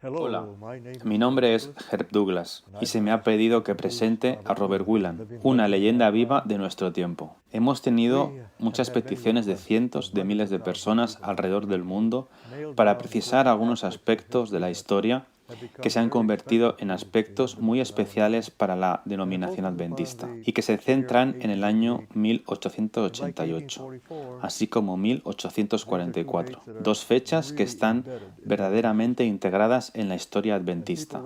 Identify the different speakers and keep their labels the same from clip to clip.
Speaker 1: Hola, mi nombre es Herb Douglas y se me ha pedido que presente a Robert Whelan, una leyenda viva de nuestro tiempo. Hemos tenido muchas peticiones de cientos de miles de personas alrededor del mundo para precisar algunos aspectos de la historia que se han convertido en aspectos muy especiales para la denominación adventista y que se centran en el año 1888, así como 1844, dos fechas que están verdaderamente integradas en la historia adventista.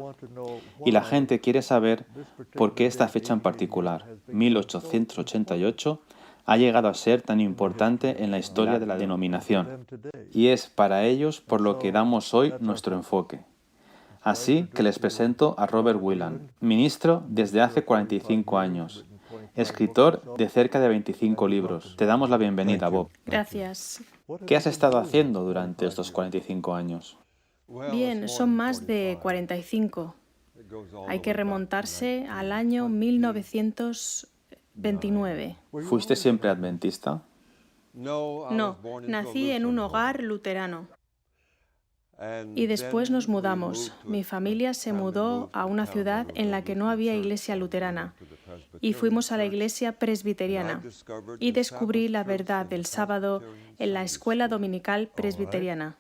Speaker 1: Y la gente quiere saber por qué esta fecha en particular, 1888, ha llegado a ser tan importante en la historia de la denominación. Y es para ellos por lo que damos hoy nuestro enfoque. Así que les presento a Robert Whelan, ministro desde hace 45 años, escritor de cerca de 25 libros. Te damos la bienvenida, Bob.
Speaker 2: Gracias.
Speaker 1: ¿Qué has estado haciendo durante estos 45 años?
Speaker 2: Bien, son más de 45. Hay que remontarse al año 1929.
Speaker 1: ¿Fuiste siempre adventista?
Speaker 2: No, nací en un hogar luterano. Y después nos mudamos. Mi familia se mudó a una ciudad en la que no había iglesia luterana y fuimos a la iglesia presbiteriana. Y descubrí la verdad del sábado en la escuela dominical presbiteriana.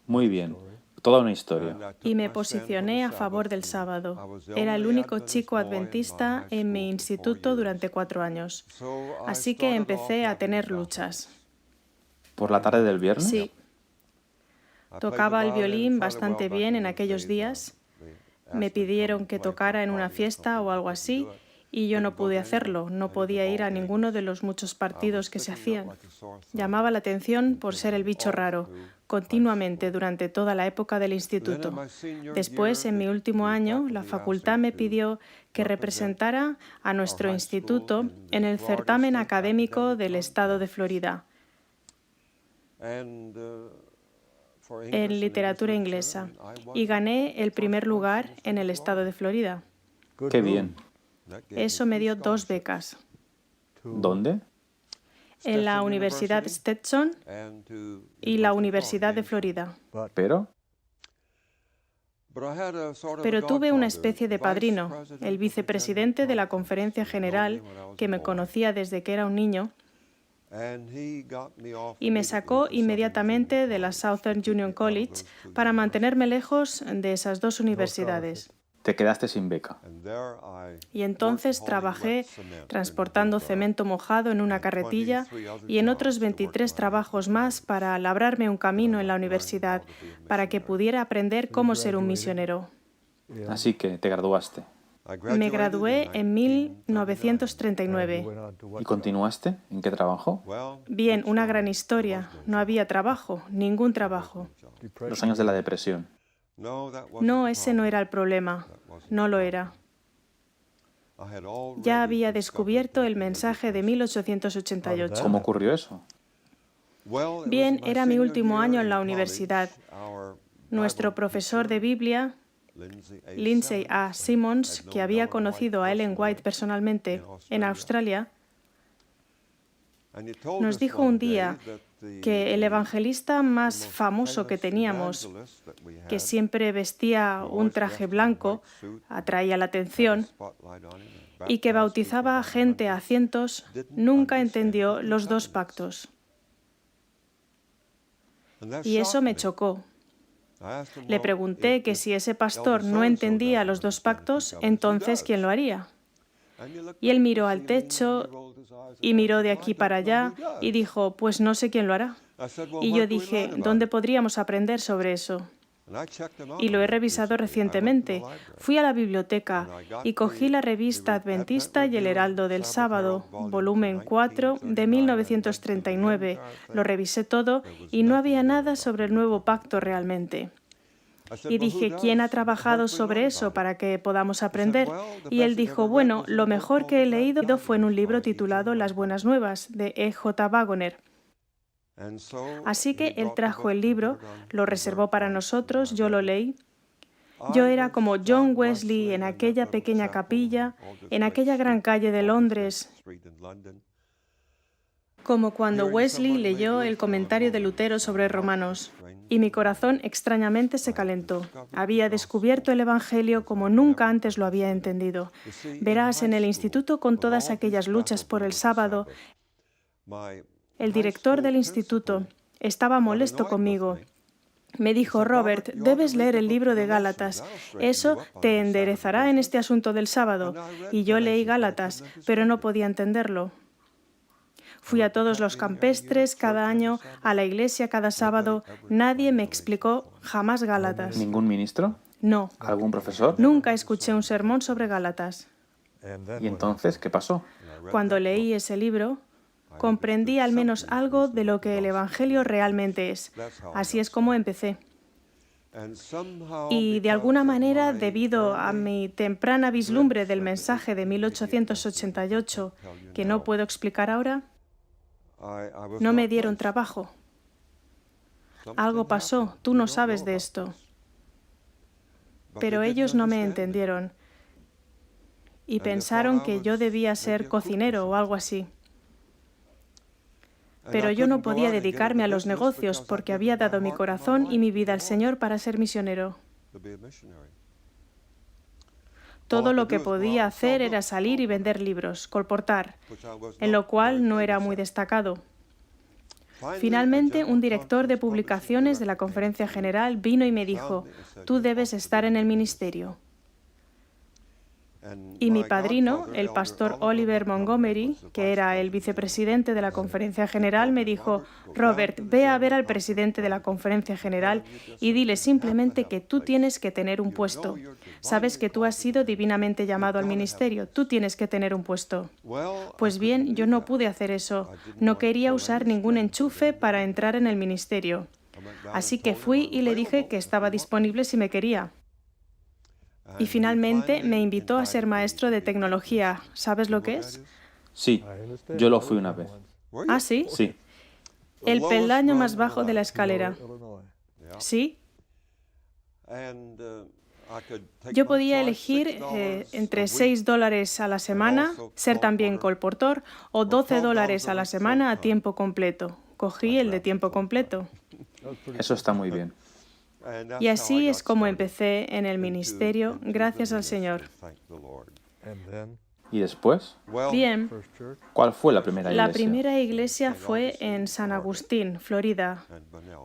Speaker 1: Muy bien, toda una historia.
Speaker 2: Y me posicioné a favor del sábado. Era el único chico adventista en mi instituto durante 4 años. Así que empecé a tener luchas.
Speaker 1: ¿Por la tarde del viernes?
Speaker 2: Sí. Tocaba el violín bastante bien en aquellos días. Me pidieron que tocara en una fiesta o algo así y yo no pude hacerlo. No podía ir a ninguno de los muchos partidos que se hacían. Llamaba la atención por ser el bicho raro, continuamente durante toda la época del instituto. Después, en mi último año, la facultad me pidió que representara a nuestro instituto en el certamen académico del estado de Florida en literatura inglesa y gané el primer lugar en el estado de Florida.
Speaker 1: ¡Qué bien!
Speaker 2: Eso me dio 2 becas.
Speaker 1: ¿Dónde?
Speaker 2: En la Universidad Stetson y la Universidad de Florida.
Speaker 1: ¿Pero?
Speaker 2: Pero tuve una especie de padrino, el vicepresidente de la Conferencia General, que me conocía desde que era un niño, y me sacó inmediatamente de la Southern Union College para mantenerme lejos de esas 2 universidades.
Speaker 1: Te quedaste sin beca.
Speaker 2: Y entonces trabajé transportando cemento mojado en una carretilla y en otros 23 trabajos más para labrarme un camino en la universidad para que pudiera aprender cómo ser un misionero.
Speaker 1: Así que te graduaste.
Speaker 2: Me gradué en 1939.
Speaker 1: ¿Y continuaste? ¿En qué trabajo?
Speaker 2: Bien, una gran historia. No había trabajo, ningún trabajo.
Speaker 1: Los años de la depresión.
Speaker 2: No, ese no era el problema. No lo era. Ya había descubierto el mensaje de 1888.
Speaker 1: ¿Cómo ocurrió eso?
Speaker 2: Bien, era mi último año en la universidad. Nuestro profesor de Biblia, Lindsay A. Simmons, que había conocido a Ellen White personalmente en Australia, nos dijo un día que el evangelista más famoso que teníamos, que siempre vestía un traje blanco, atraía la atención, y que bautizaba a gente a cientos, nunca entendió los 2 pactos. Y eso me chocó. Le pregunté que si ese pastor no entendía los 2 pactos, entonces ¿quién lo haría? Y él miró al techo y miró de aquí para allá y dijo, pues no sé quién lo hará. Y yo dije, ¿dónde podríamos aprender sobre eso? Y lo he revisado recientemente. Fui a la biblioteca y cogí la revista Adventista y el Heraldo del Sábado, volumen 4 de 1939. Lo revisé todo y no había nada sobre el nuevo pacto realmente. Y dije, ¿quién ha trabajado sobre eso para que podamos aprender? Y él dijo, bueno, lo mejor que he leído fue en un libro titulado Las Buenas Nuevas, de E.J. Waggoner. Así que él trajo el libro, lo reservó para nosotros, yo lo leí. Yo era como John Wesley en aquella pequeña capilla, en aquella gran calle de Londres, como cuando Wesley leyó el comentario de Lutero sobre Romanos. y mi corazón extrañamente se calentó. Había descubierto el Evangelio como nunca antes lo había entendido. Verás, en el instituto, con todas aquellas luchas por el sábado, el director del instituto estaba molesto conmigo. Me dijo: Robert, debes leer el libro de Gálatas. Eso te enderezará en este asunto del sábado. Y yo leí Gálatas, pero no podía entenderlo. Fui a todos los campestres cada año, a la iglesia cada sábado. Nadie me explicó jamás Gálatas.
Speaker 1: ¿Ningún ministro?
Speaker 2: No.
Speaker 1: ¿Algún profesor?
Speaker 2: Nunca escuché un sermón sobre Gálatas.
Speaker 1: ¿Y entonces qué pasó?
Speaker 2: Cuando leí ese libro, comprendí al menos algo de lo que el Evangelio realmente es. Así es como empecé. Y de alguna manera, debido a mi temprana vislumbre del mensaje de 1888, que no puedo explicar ahora, no me dieron trabajo. Algo pasó, tú no sabes de esto. Pero ellos no me entendieron y pensaron que yo debía ser cocinero o algo así. Pero yo no podía dedicarme a los negocios porque había dado mi corazón y mi vida al Señor para ser misionero. Todo lo que podía hacer era salir y vender libros, colportar, en lo cual no era muy destacado. Finalmente, un director de publicaciones de la Conferencia General vino y me dijo: tú debes estar en el ministerio. Y mi padrino, el pastor Oliver Montgomery, que era el vicepresidente de la Conferencia General, me dijo: Robert, ve a ver al presidente de la Conferencia General y dile simplemente que tú tienes que tener un puesto. Sabes que tú has sido divinamente llamado al ministerio, tú tienes que tener un puesto. Pues bien, yo no pude hacer eso. No quería usar ningún enchufe para entrar en el ministerio. Así que fui y le dije que estaba disponible si me quería. Y finalmente me invitó a ser maestro de tecnología. ¿Sabes lo que es?
Speaker 1: Sí, yo lo fui una vez.
Speaker 2: ¿Ah, sí?
Speaker 1: Sí.
Speaker 2: El peldaño más bajo de la escalera. ¿Sí? Yo podía elegir entre $6 a la semana, ser también colportor, o $12 a la semana a tiempo completo. Cogí el de tiempo completo.
Speaker 1: Eso está muy bien.
Speaker 2: Y así es como empecé en el ministerio, gracias al Señor.
Speaker 1: ¿Y después?
Speaker 2: Bien,
Speaker 1: ¿Cuál fue la primera iglesia?
Speaker 2: la primera iglesia fue en San Agustín, Florida,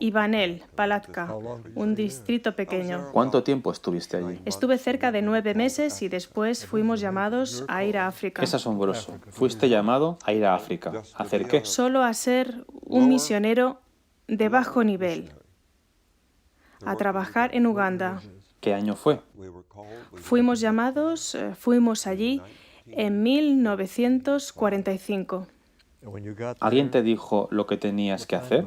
Speaker 2: y Banel, Palatka, un distrito pequeño.
Speaker 1: ¿Cuánto tiempo estuviste allí?
Speaker 2: Estuve cerca de 9 meses y después fuimos llamados a ir a África.
Speaker 1: Es asombroso. Fuiste llamado a ir a África. ¿A hacer qué?
Speaker 2: Solo a ser un misionero de bajo nivel, a trabajar en Uganda.
Speaker 1: ¿Qué año fue?
Speaker 2: Fuimos llamados, fuimos allí en 1945.
Speaker 1: ¿Alguien te dijo lo que tenías que hacer?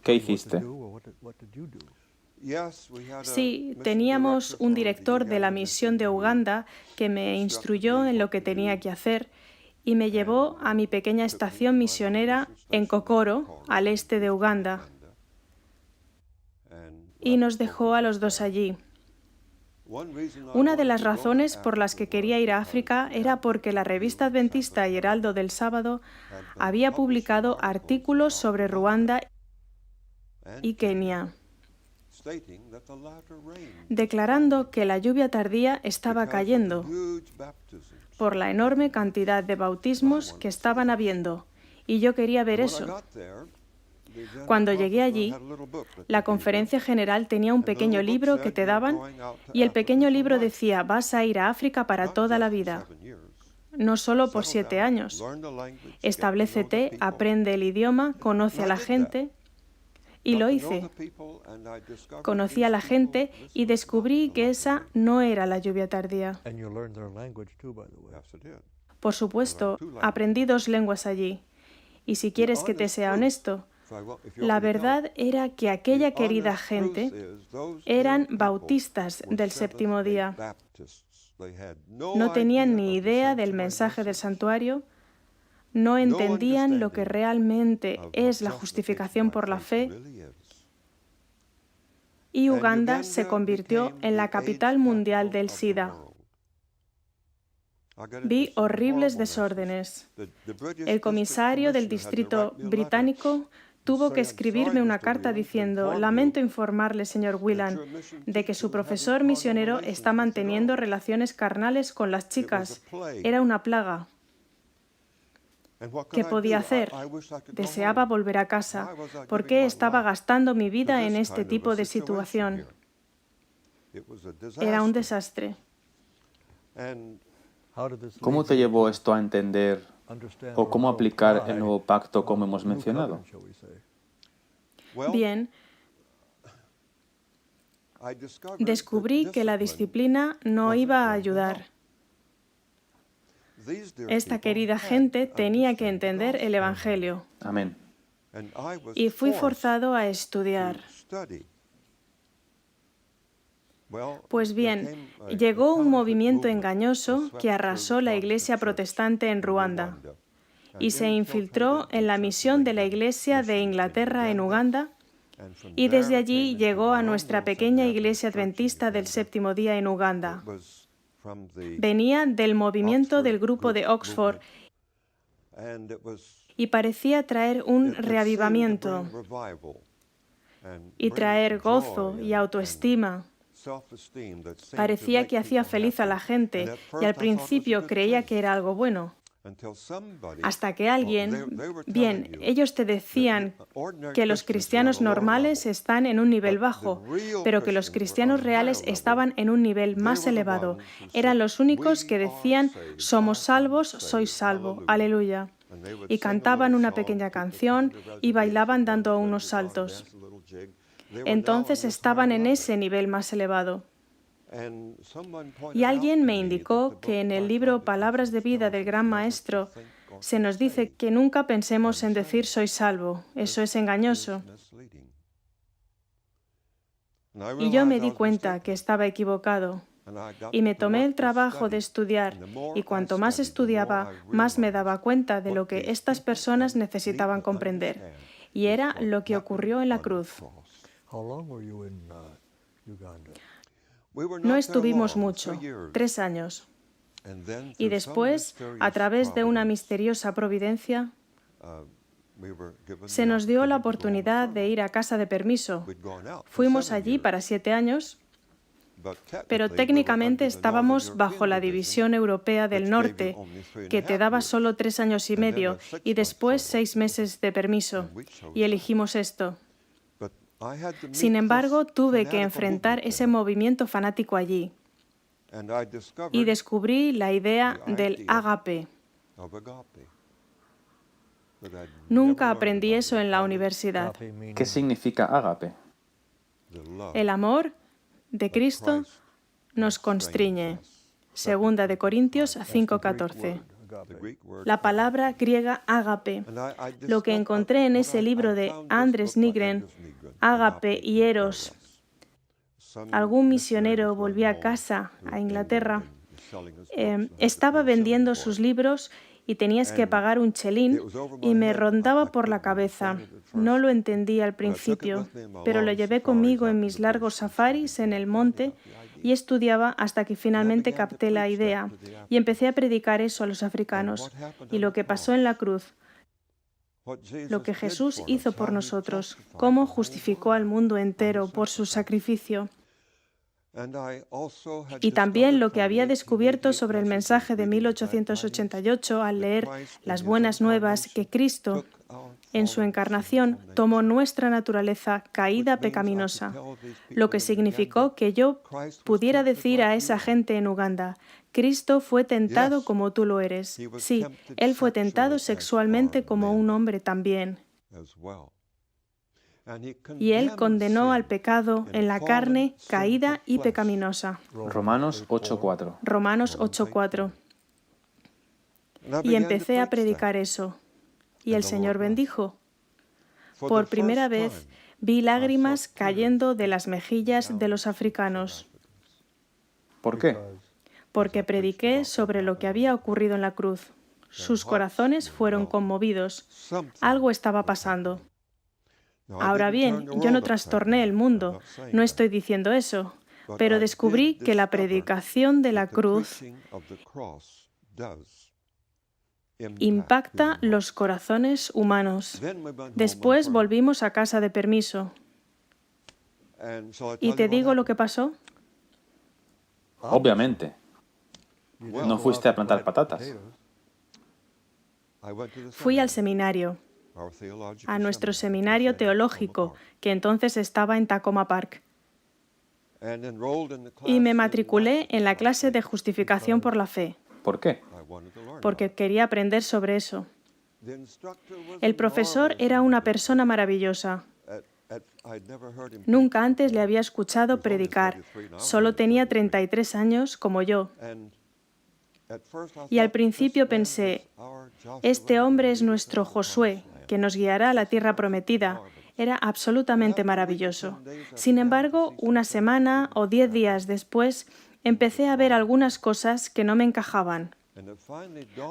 Speaker 1: ¿Qué hiciste?
Speaker 2: Sí, teníamos un director de la misión de Uganda que me instruyó en lo que tenía que hacer y me llevó a mi pequeña estación misionera en Kokoro, al este de Uganda, y nos dejó a los dos allí. Una de las razones por las que quería ir a África era porque la revista adventista y Heraldo del Sábado había publicado artículos sobre Ruanda y Kenia, declarando que la lluvia tardía estaba cayendo por la enorme cantidad de bautismos que estaban habiendo, y yo quería ver eso. Cuando llegué allí, la Conferencia General tenía un pequeño libro que te daban, y el pequeño libro decía: vas a ir a África para toda la vida, no solo por 7 años. Establécete, aprende el idioma, conoce a la gente. Y lo hice. Conocí a la gente y descubrí que esa no era la lluvia tardía. Por supuesto, aprendí 2 lenguas allí. Y si quieres que te sea honesto, la verdad era que aquella querida gente eran bautistas del séptimo día. No tenían ni idea del mensaje del santuario, no entendían lo que realmente es la justificación por la fe, y Uganda se convirtió en la capital mundial del SIDA. Vi horribles desórdenes. El comisario del distrito británico tuvo que escribirme una carta diciendo: lamento informarle, señor Whelan, de que su profesor misionero está manteniendo relaciones carnales con las chicas. Era una plaga. ¿Qué podía hacer? Deseaba volver a casa. ¿Por qué estaba gastando mi vida en este tipo de situación? Era un desastre.
Speaker 1: ¿Cómo te llevó esto a entender o cómo aplicar el nuevo pacto como hemos mencionado?
Speaker 2: Bien, descubrí que la disciplina no iba a ayudar. Esta querida gente tenía que entender el Evangelio.
Speaker 1: Amén.
Speaker 2: Y fui forzado a estudiar. Pues bien, llegó un movimiento engañoso que arrasó la iglesia protestante en Ruanda y se infiltró en la misión de la iglesia de Inglaterra en Uganda, y desde allí llegó a nuestra pequeña iglesia adventista del séptimo día en Uganda. Venía del movimiento del grupo de Oxford y parecía traer un reavivamiento y traer gozo y autoestima. Parecía que hacía feliz a la gente y al principio creía que era algo bueno. Hasta que alguien, bien, ellos te decían que los cristianos normales están en un nivel bajo, pero que los cristianos reales estaban en un nivel más elevado. Eran los únicos que decían: somos salvos, soy salvo, aleluya. Y cantaban una pequeña canción y bailaban dando unos saltos. Entonces estaban en ese nivel más elevado. Y alguien me indicó que en el libro Palabras de Vida del Gran Maestro se nos dice que nunca pensemos en decir soy salvo. Eso es engañoso. Y yo me di cuenta que estaba equivocado. Y me tomé el trabajo de estudiar, y cuanto más estudiaba, más me daba cuenta de lo que estas personas necesitaban comprender. Y era lo que ocurrió en la cruz. No estuvimos mucho, 3 años. Y después, a través de una misteriosa providencia, se nos dio la oportunidad de ir a casa de permiso. Fuimos allí para 7 años, pero técnicamente estábamos bajo la División Europea del Norte, que te daba solo 3 años y medio, y después 6 meses de permiso, y elegimos esto. Sin embargo, tuve que enfrentar ese movimiento fanático allí y descubrí la idea del ágape. Nunca aprendí eso en la universidad.
Speaker 1: ¿Qué significa ágape?
Speaker 2: El amor de Cristo nos constriñe. Segunda de Corintios 5:14. La palabra griega ágape, lo que encontré en ese libro de Andrés Nygren, Ágape y Eros. Algún misionero volvía a casa, a Inglaterra, estaba vendiendo sus libros y tenías que pagar un chelín y me rondaba por la cabeza. No lo entendí al principio, pero lo llevé conmigo en mis largos safaris en el monte y estudiaba hasta que finalmente capté la idea y empecé a predicar eso a los africanos. Y lo que pasó en la cruz, lo que Jesús hizo por nosotros, cómo justificó al mundo entero por su sacrificio. Y también lo que había descubierto sobre el mensaje de 1888 al leer las buenas nuevas que Cristo, en su encarnación, tomó nuestra naturaleza caída pecaminosa, lo que significó que yo pudiera decir a esa gente en Uganda: Cristo fue tentado como tú lo eres. Sí, Él fue tentado sexualmente como un hombre también. Y Él condenó al pecado en la carne caída y pecaminosa.
Speaker 1: Romanos 8:4.
Speaker 2: Romanos 8:4. Y empecé a predicar eso. Y el Señor bendijo. Por primera vez vi lágrimas cayendo de las mejillas de los africanos.
Speaker 1: ¿Por qué?
Speaker 2: Porque prediqué sobre lo que había ocurrido en la cruz. Sus corazones fueron conmovidos. Algo estaba pasando. Ahora bien, yo no trastorné el mundo, no estoy diciendo eso, pero descubrí que la predicación de la cruz impacta los corazones humanos. Después volvimos a casa de permiso. ¿Y te digo lo que pasó?
Speaker 1: Obviamente. ¿No fuiste a plantar patatas?
Speaker 2: Fui al seminario, a nuestro seminario teológico, que entonces estaba en Takoma Park. Y me matriculé en la clase de justificación por la fe,
Speaker 1: ¿Por qué?
Speaker 2: porque quería aprender sobre eso. El profesor era una persona maravillosa. Nunca antes le había escuchado predicar. Solo tenía 33 años, como yo. Y al principio pensé, este hombre es nuestro Josué, que nos guiará a la tierra prometida. Era absolutamente maravilloso. Sin embargo, una semana o 10 días después, empecé a ver algunas cosas que no me encajaban,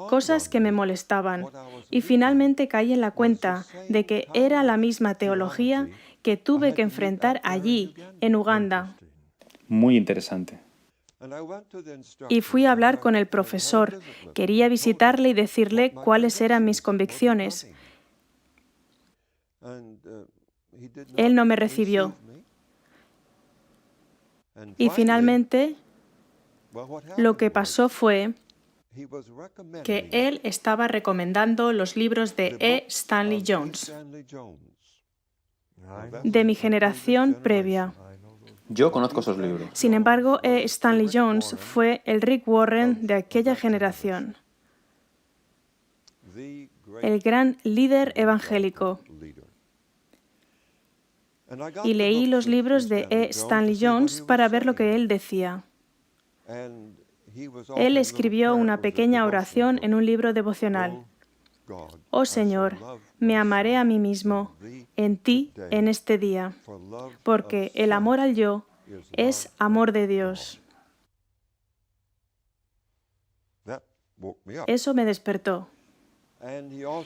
Speaker 2: cosas que me molestaban, y finalmente caí en la cuenta de que era la misma teología que tuve que enfrentar allí, en Uganda.
Speaker 1: Muy interesante.
Speaker 2: Y fui a hablar con el profesor. Quería visitarle y decirle cuáles eran mis convicciones. Él no me recibió. Y finalmente, lo que pasó fue que él estaba recomendando los libros de E. Stanley Jones, de mi generación previa.
Speaker 1: Yo conozco esos libros.
Speaker 2: Sin embargo, E. Stanley Jones fue el Rick Warren de aquella generación, el gran líder evangélico. Y leí los libros de E. Stanley Jones para ver lo que él decía. Él escribió una pequeña oración en un libro devocional. Oh Señor, me amaré a mí mismo en ti en este día, porque el amor al yo es amor de Dios. Eso me despertó.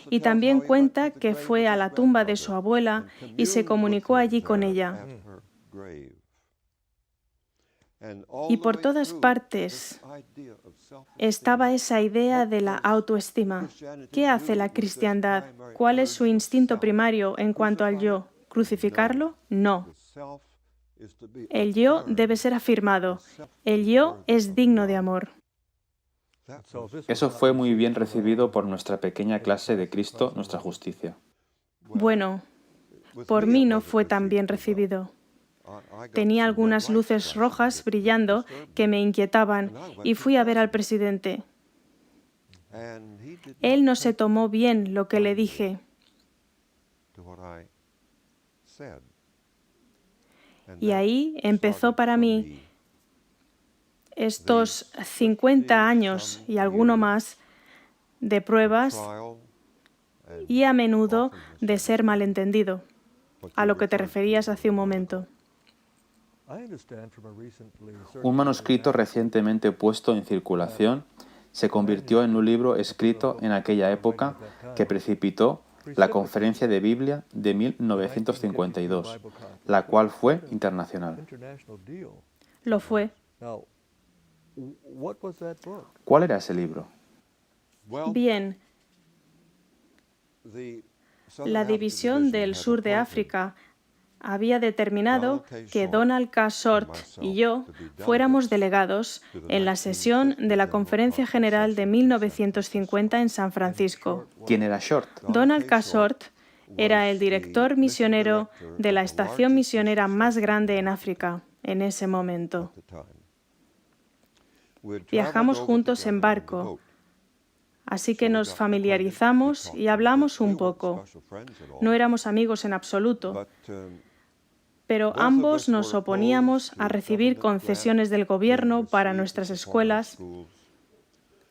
Speaker 2: Y también cuenta que fue a la tumba de su abuela y se comunicó allí con ella. Y por todas partes estaba esa idea de la autoestima. ¿Qué hace la cristiandad? ¿Cuál es su instinto primario en cuanto al yo? ¿Crucificarlo? No. El yo debe ser afirmado. El yo es digno de amor.
Speaker 1: Eso fue muy bien recibido por nuestra pequeña clase de Cristo, nuestra justicia.
Speaker 2: Bueno, por mí no fue tan bien recibido. Tenía algunas luces rojas brillando que me inquietaban y fui a ver al presidente. Él no se tomó bien lo que le dije. Y ahí empezó para mí estos 50 años y alguno más de pruebas y a menudo de ser malentendido, a lo que te referías hace un momento.
Speaker 1: Un manuscrito recientemente puesto en circulación se convirtió en un libro escrito en aquella época que precipitó la Conferencia de Biblia de 1952, la cual fue internacional.
Speaker 2: Lo fue.
Speaker 1: ¿Cuál era ese libro?
Speaker 2: Bien, la división del sur de África había determinado que Donald K. Short y yo fuéramos delegados en la sesión de la Conferencia General de 1950 en San Francisco.
Speaker 1: ¿Quién era Short?
Speaker 2: Donald K. Short era el director misionero de la estación misionera más grande en África en ese momento. Viajamos juntos en barco, así que nos familiarizamos y hablamos un poco. No éramos amigos en absoluto, pero ambos nos oponíamos a recibir concesiones del gobierno para nuestras escuelas.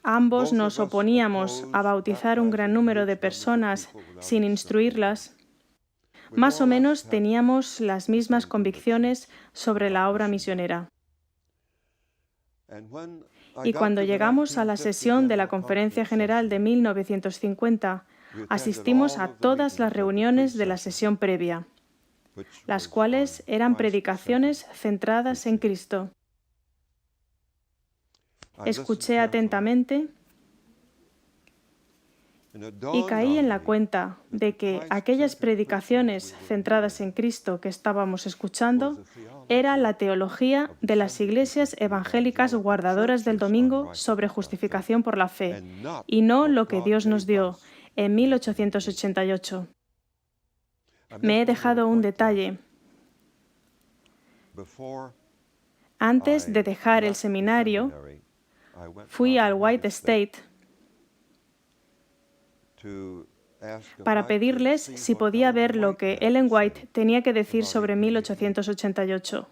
Speaker 2: Ambos nos oponíamos a bautizar un gran número de personas sin instruirlas. Más o menos teníamos las mismas convicciones sobre la obra misionera. Y cuando llegamos a la sesión de la Conferencia General de 1950, asistimos a todas las reuniones de la sesión previa, las cuales eran predicaciones centradas en Cristo. Escuché atentamente Y caí en la cuenta de que aquellas predicaciones centradas en Cristo que estábamos escuchando era la teología de las iglesias evangélicas guardadoras del domingo sobre justificación por la fe, y no lo que Dios nos dio en 1888. Me he dejado un detalle. Antes de dejar el seminario, fui al White State para pedirles si podía ver lo que Ellen White tenía que decir sobre 1888.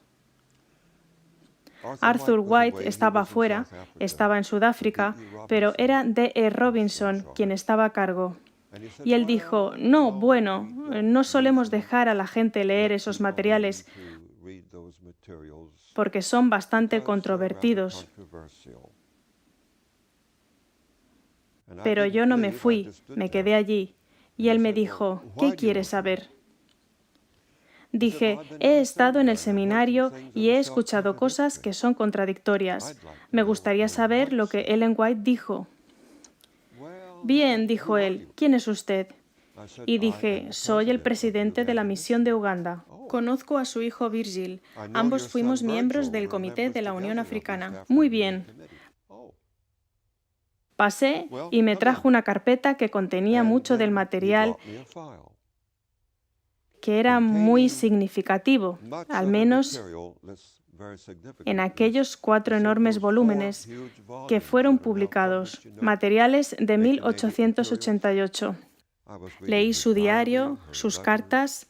Speaker 2: Arthur White estaba afuera, estaba en Sudáfrica, pero era D.E. Robinson quien estaba a cargo. Y él dijo, no, bueno, no solemos dejar a la gente leer esos materiales porque son bastante controvertidos. Pero yo no me fui, me quedé allí. Y él me dijo, ¿qué quieres saber? Dije, he estado en el seminario y he escuchado cosas que son contradictorias. Me gustaría saber lo que Ellen White dijo. Bien, dijo él, ¿quién es usted? Y dije, soy el presidente de la misión de Uganda. Conozco a su hijo Virgil. Ambos fuimos miembros del Comité de la Unión Africana. Muy bien. Pasé y me trajo una carpeta que contenía mucho del material que era muy significativo, al menos en aquellos 4 enormes volúmenes que fueron publicados, materiales de 1888. Leí su diario, sus cartas,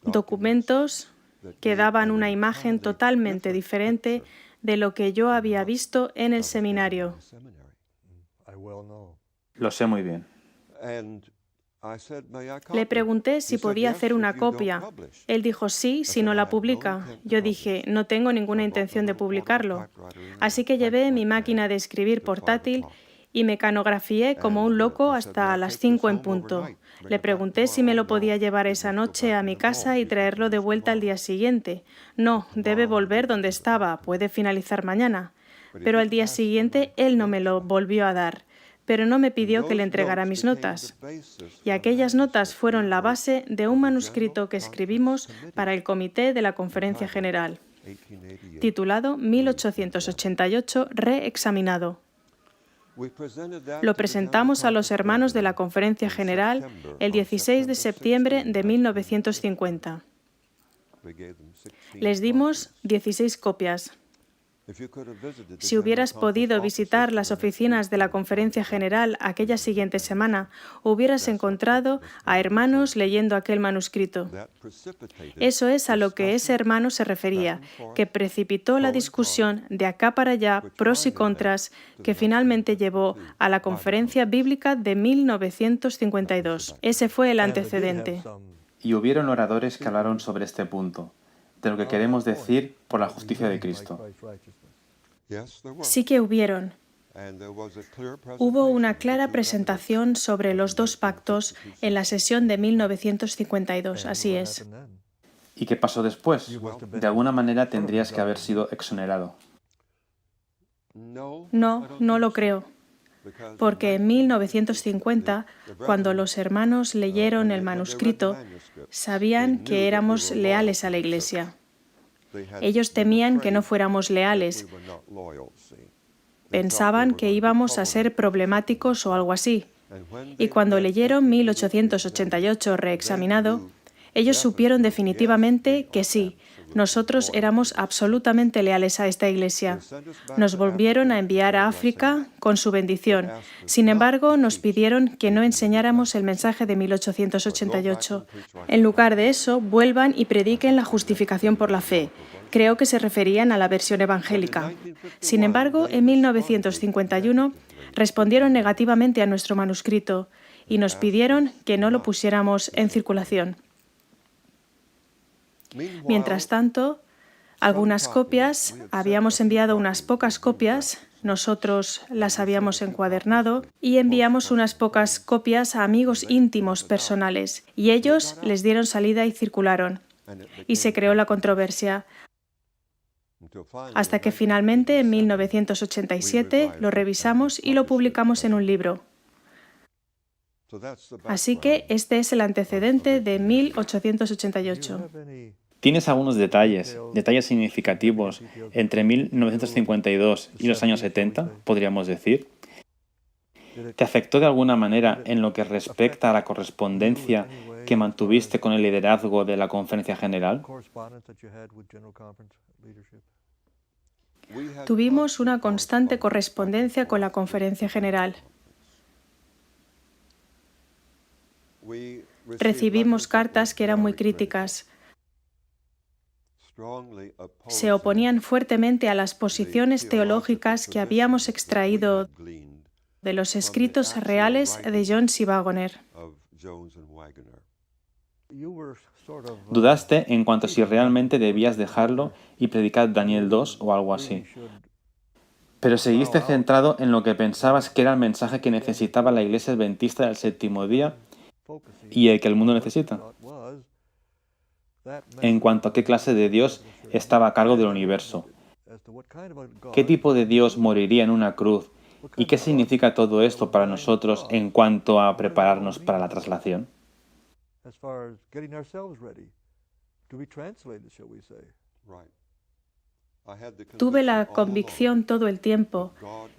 Speaker 2: documentos que daban una imagen totalmente diferente de lo que yo había visto en el seminario.
Speaker 1: Lo sé muy bien.
Speaker 2: Le pregunté si podía hacer una copia. Él dijo sí, si no la publica. Yo dije, no tengo ninguna intención de publicarlo. Así que llevé mi máquina de escribir portátil y mecanografié como un loco hasta las 5 en punto. Le pregunté si me lo podía llevar esa noche a mi casa y traerlo de vuelta al día siguiente. No, debe volver donde estaba, puede finalizar mañana. Pero al día siguiente él no me lo volvió a dar, pero no me pidió que le entregara mis notas. Y aquellas notas fueron la base de un manuscrito que escribimos para el Comité de la Conferencia General, titulado 1888 reexaminado. Lo presentamos a los hermanos de la Conferencia General el 16 de septiembre de 1950. Les dimos 16 copias. Si hubieras podido visitar las oficinas de la Conferencia General aquella siguiente semana, hubieras encontrado a hermanos leyendo aquel manuscrito. Eso es a lo que ese hermano se refería, que precipitó la discusión de acá para allá, pros y contras, que finalmente llevó a la Conferencia Bíblica de 1952. Ese fue el antecedente.
Speaker 1: Y hubieron oradores que hablaron sobre este punto, de lo que queremos decir por la justicia de Cristo.
Speaker 2: Sí que hubieron. Hubo una clara presentación sobre los 2 pactos en la sesión de 1952, así es.
Speaker 1: ¿Y qué pasó después? De alguna manera tendrías que haber sido exonerado.
Speaker 2: No, no lo creo. Porque en 1950, cuando los hermanos leyeron el manuscrito, sabían que éramos leales a la Iglesia. Ellos temían que no fuéramos leales. Pensaban que íbamos a ser problemáticos o algo así. Y cuando leyeron 1888 reexaminado, ellos supieron definitivamente que sí, nosotros éramos absolutamente leales a esta Iglesia. Nos volvieron a enviar a África con su bendición. Sin embargo, nos pidieron que no enseñáramos el mensaje de 1888. En lugar de eso, vuelvan y prediquen la justificación por la fe. Creo que se referían a la versión evangélica. Sin embargo, en 1951 respondieron negativamente a nuestro manuscrito y nos pidieron que no lo pusiéramos en circulación. Mientras tanto, algunas copias, habíamos enviado unas pocas copias, nosotros las habíamos encuadernado y enviamos unas pocas copias a amigos íntimos personales y ellos les dieron salida y circularon. Y se creó la controversia. Hasta que finalmente, en 1987, lo revisamos y lo publicamos en un libro. Así que este es el antecedente de 1888.
Speaker 1: ¿Tienes algunos detalles significativos entre 1952 y los años 70, podríamos decir? ¿Te afectó de alguna manera en lo que respecta a la correspondencia que mantuviste con el liderazgo de la Conferencia General?
Speaker 2: Tuvimos una constante correspondencia con la Conferencia General. Recibimos cartas que eran muy críticas. Se oponían fuertemente a las posiciones teológicas que habíamos extraído de los escritos reales de Jones y Wagoner.
Speaker 1: ¿Dudaste en cuanto a si realmente debías dejarlo y predicar Daniel 2 o algo así? Pero seguiste centrado en lo que pensabas que era el mensaje que necesitaba la Iglesia Adventista del Séptimo Día y el que el mundo necesita. En cuanto a qué clase de Dios estaba a cargo del universo. ¿Qué tipo de Dios moriría en una cruz? ¿Y qué significa todo esto para nosotros en cuanto a prepararnos para la traslación?
Speaker 2: Tuve la convicción todo el tiempo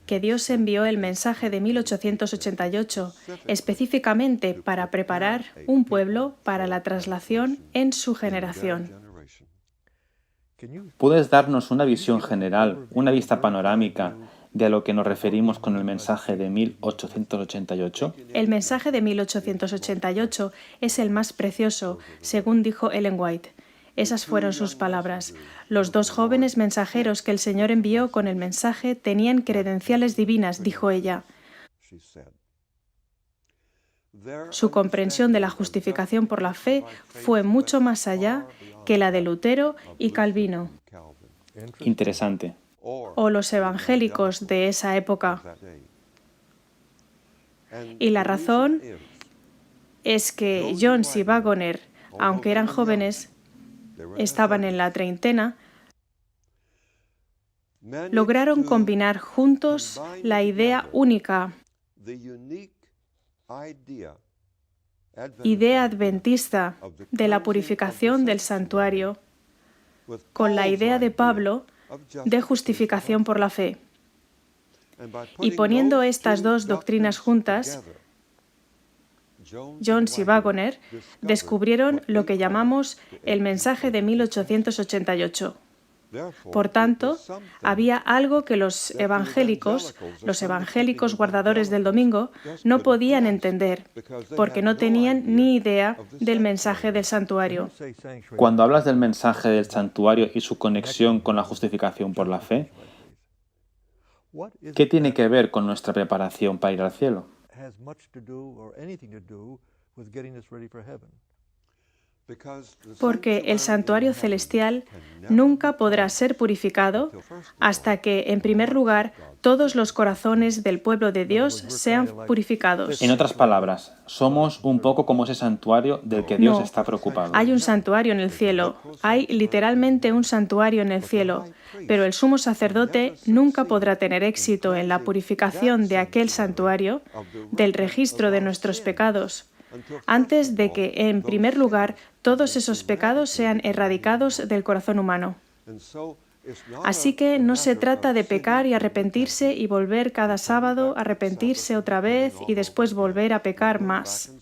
Speaker 2: que Dios envió el mensaje de 1888 específicamente para preparar un pueblo para la traslación en su generación.
Speaker 1: ¿Puedes darnos una visión general, una vista panorámica de a lo que nos referimos con el mensaje de 1888?
Speaker 2: El mensaje de 1888 es el más precioso, según dijo Ellen White. Esas fueron sus palabras. Los dos jóvenes mensajeros que el Señor envió con el mensaje tenían credenciales divinas, dijo ella. Su comprensión de la justificación por la fe fue mucho más allá que la de Lutero y Calvino.
Speaker 1: Interesante.
Speaker 2: O los evangélicos de esa época. Y la razón es que Jones y Wagoner, aunque eran jóvenes, estaban en la treintena, lograron combinar juntos la idea única, idea adventista de la purificación del santuario, con la idea de Pablo de justificación por la fe. Y poniendo estas dos doctrinas juntas, Jones y Wagoner descubrieron lo que llamamos el mensaje de 1888. Por tanto, había algo que los evangélicos guardadores del domingo, no podían entender, porque no tenían ni idea del mensaje del santuario.
Speaker 1: Cuando hablas del mensaje del santuario y su conexión con la justificación por la fe, ¿qué tiene que ver con nuestra preparación para ir al cielo?
Speaker 2: Porque el santuario celestial nunca podrá ser purificado hasta que, en primer lugar, todos los corazones del pueblo de Dios sean purificados.
Speaker 1: En otras palabras, somos un poco como ese santuario del que Dios está preocupado.
Speaker 2: Hay un santuario en el cielo. Hay literalmente un santuario en el cielo. Pero el sumo sacerdote nunca podrá tener éxito en la purificación de aquel santuario, del registro de nuestros pecados, antes de que, en primer lugar, todos esos pecados sean erradicados del corazón humano. Así que no se trata de pecar y arrepentirse y volver cada sábado, arrepentirse otra vez y después volver a pecar más.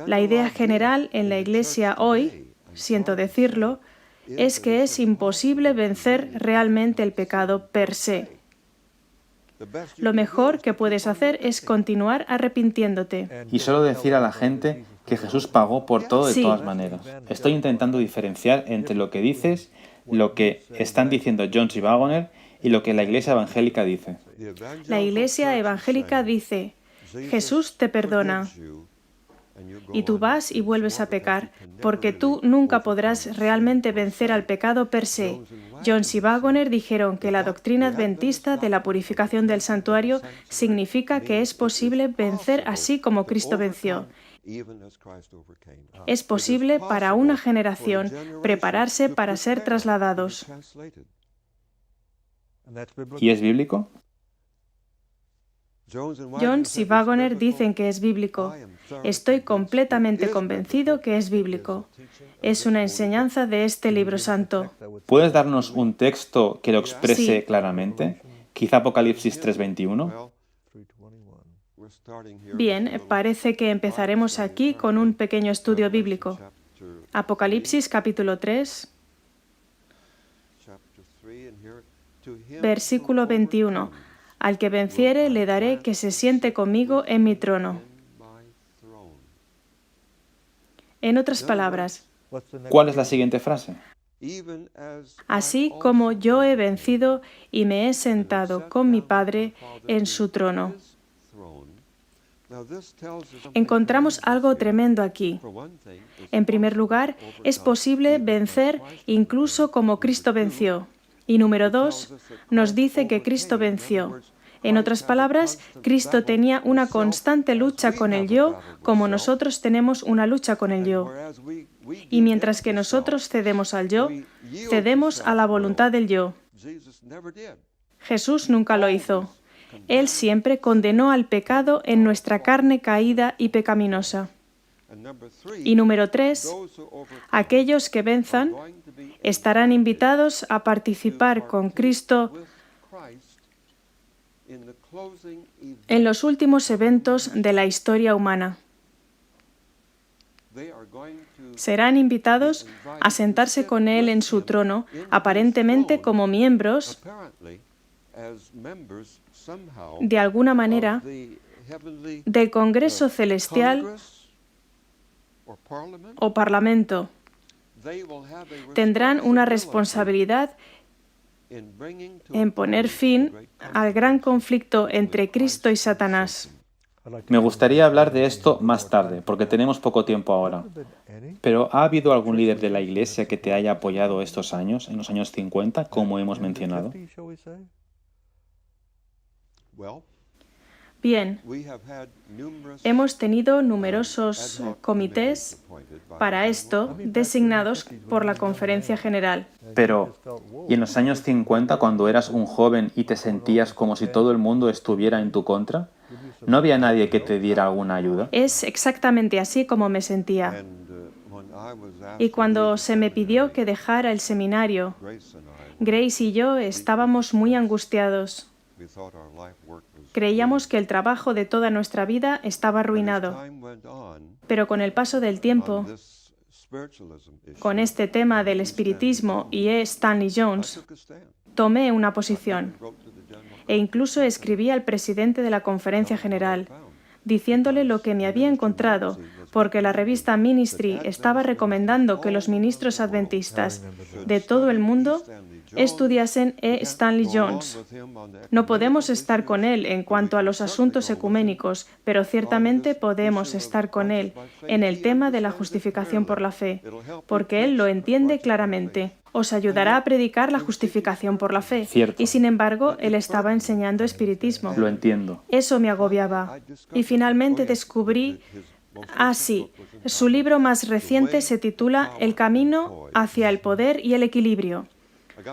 Speaker 2: La idea general en la Iglesia hoy, siento decirlo, es que es imposible vencer realmente el pecado per se. Lo mejor que puedes hacer es continuar arrepintiéndote.
Speaker 1: Y solo decir a la gente que Jesús pagó por todo de todas maneras. Estoy intentando diferenciar entre lo que dices, lo que están diciendo Jones y Wagoner y lo que la Iglesia evangélica dice.
Speaker 2: La Iglesia evangélica dice, Jesús te perdona. Y tú vas y vuelves a pecar, porque tú nunca podrás realmente vencer al pecado per se. Jones y Wagoner dijeron que la doctrina adventista de la purificación del santuario significa que es posible vencer así como Cristo venció. Es posible para una generación prepararse para ser trasladados.
Speaker 1: ¿Y es bíblico?
Speaker 2: Jones y Wagoner dicen que es bíblico. Estoy completamente convencido que es bíblico. Es una enseñanza de este libro santo.
Speaker 1: ¿Puedes darnos un texto que lo exprese
Speaker 2: Sí.
Speaker 1: claramente? Quizá Apocalipsis 3:21.
Speaker 2: Bien, parece que empezaremos aquí con un pequeño estudio bíblico. Apocalipsis capítulo 3, versículo 21. Al que venciere le daré que se siente conmigo en mi trono. En otras palabras,
Speaker 1: ¿Cuál es la siguiente frase?
Speaker 2: así como yo he vencido y me he sentado con mi Padre en su trono. Encontramos algo tremendo aquí. En primer lugar, es posible vencer incluso como Cristo venció. Y número 2, nos dice que Cristo venció. En otras palabras, Cristo tenía una constante lucha con el yo, como nosotros tenemos una lucha con el yo. Y mientras que nosotros cedemos al yo, cedemos a la voluntad del yo. Jesús nunca lo hizo. Él siempre condenó al pecado en nuestra carne caída y pecaminosa. Y número 3, aquellos que venzan estarán invitados a participar con Cristo en los últimos eventos de la historia humana. Serán invitados a sentarse con Él en su trono, aparentemente como miembros, de alguna manera, del Congreso Celestial o Parlamento. Tendrán una responsabilidad en poner fin al gran conflicto entre Cristo y Satanás.
Speaker 1: Me gustaría hablar de esto más tarde, porque tenemos poco tiempo ahora. Pero ¿ha habido algún líder de la Iglesia que te haya apoyado estos años, en los años 50, como hemos mencionado?
Speaker 2: Bien, hemos tenido numerosos comités para esto designados por la Conferencia General.
Speaker 1: Pero, ¿y en los años 50, cuando eras un joven y te sentías como si todo el mundo estuviera en tu contra? ¿No había nadie que te diera alguna ayuda?
Speaker 2: Es exactamente así como me sentía. Y cuando se me pidió que dejara el seminario, Grace y yo estábamos muy angustiados. Creíamos que el trabajo de toda nuestra vida estaba arruinado. Pero con el paso del tiempo, con este tema del espiritismo y E. Stanley Jones, tomé una posición e incluso escribí al presidente de la Conferencia General, diciéndole lo que me había encontrado, porque la revista Ministry estaba recomendando que los ministros adventistas de todo el mundo estudiasen E. Stanley Jones. No podemos estar con él en cuanto a los asuntos ecuménicos, pero ciertamente podemos estar con él en el tema de la justificación por la fe, porque él lo entiende claramente. Os ayudará a predicar la justificación por la fe.
Speaker 1: Cierto.
Speaker 2: Y sin embargo, él estaba enseñando espiritismo.
Speaker 1: Lo entiendo.
Speaker 2: Eso me agobiaba. Y finalmente descubrí, sí, su libro más reciente se titula El camino hacia el poder y el equilibrio.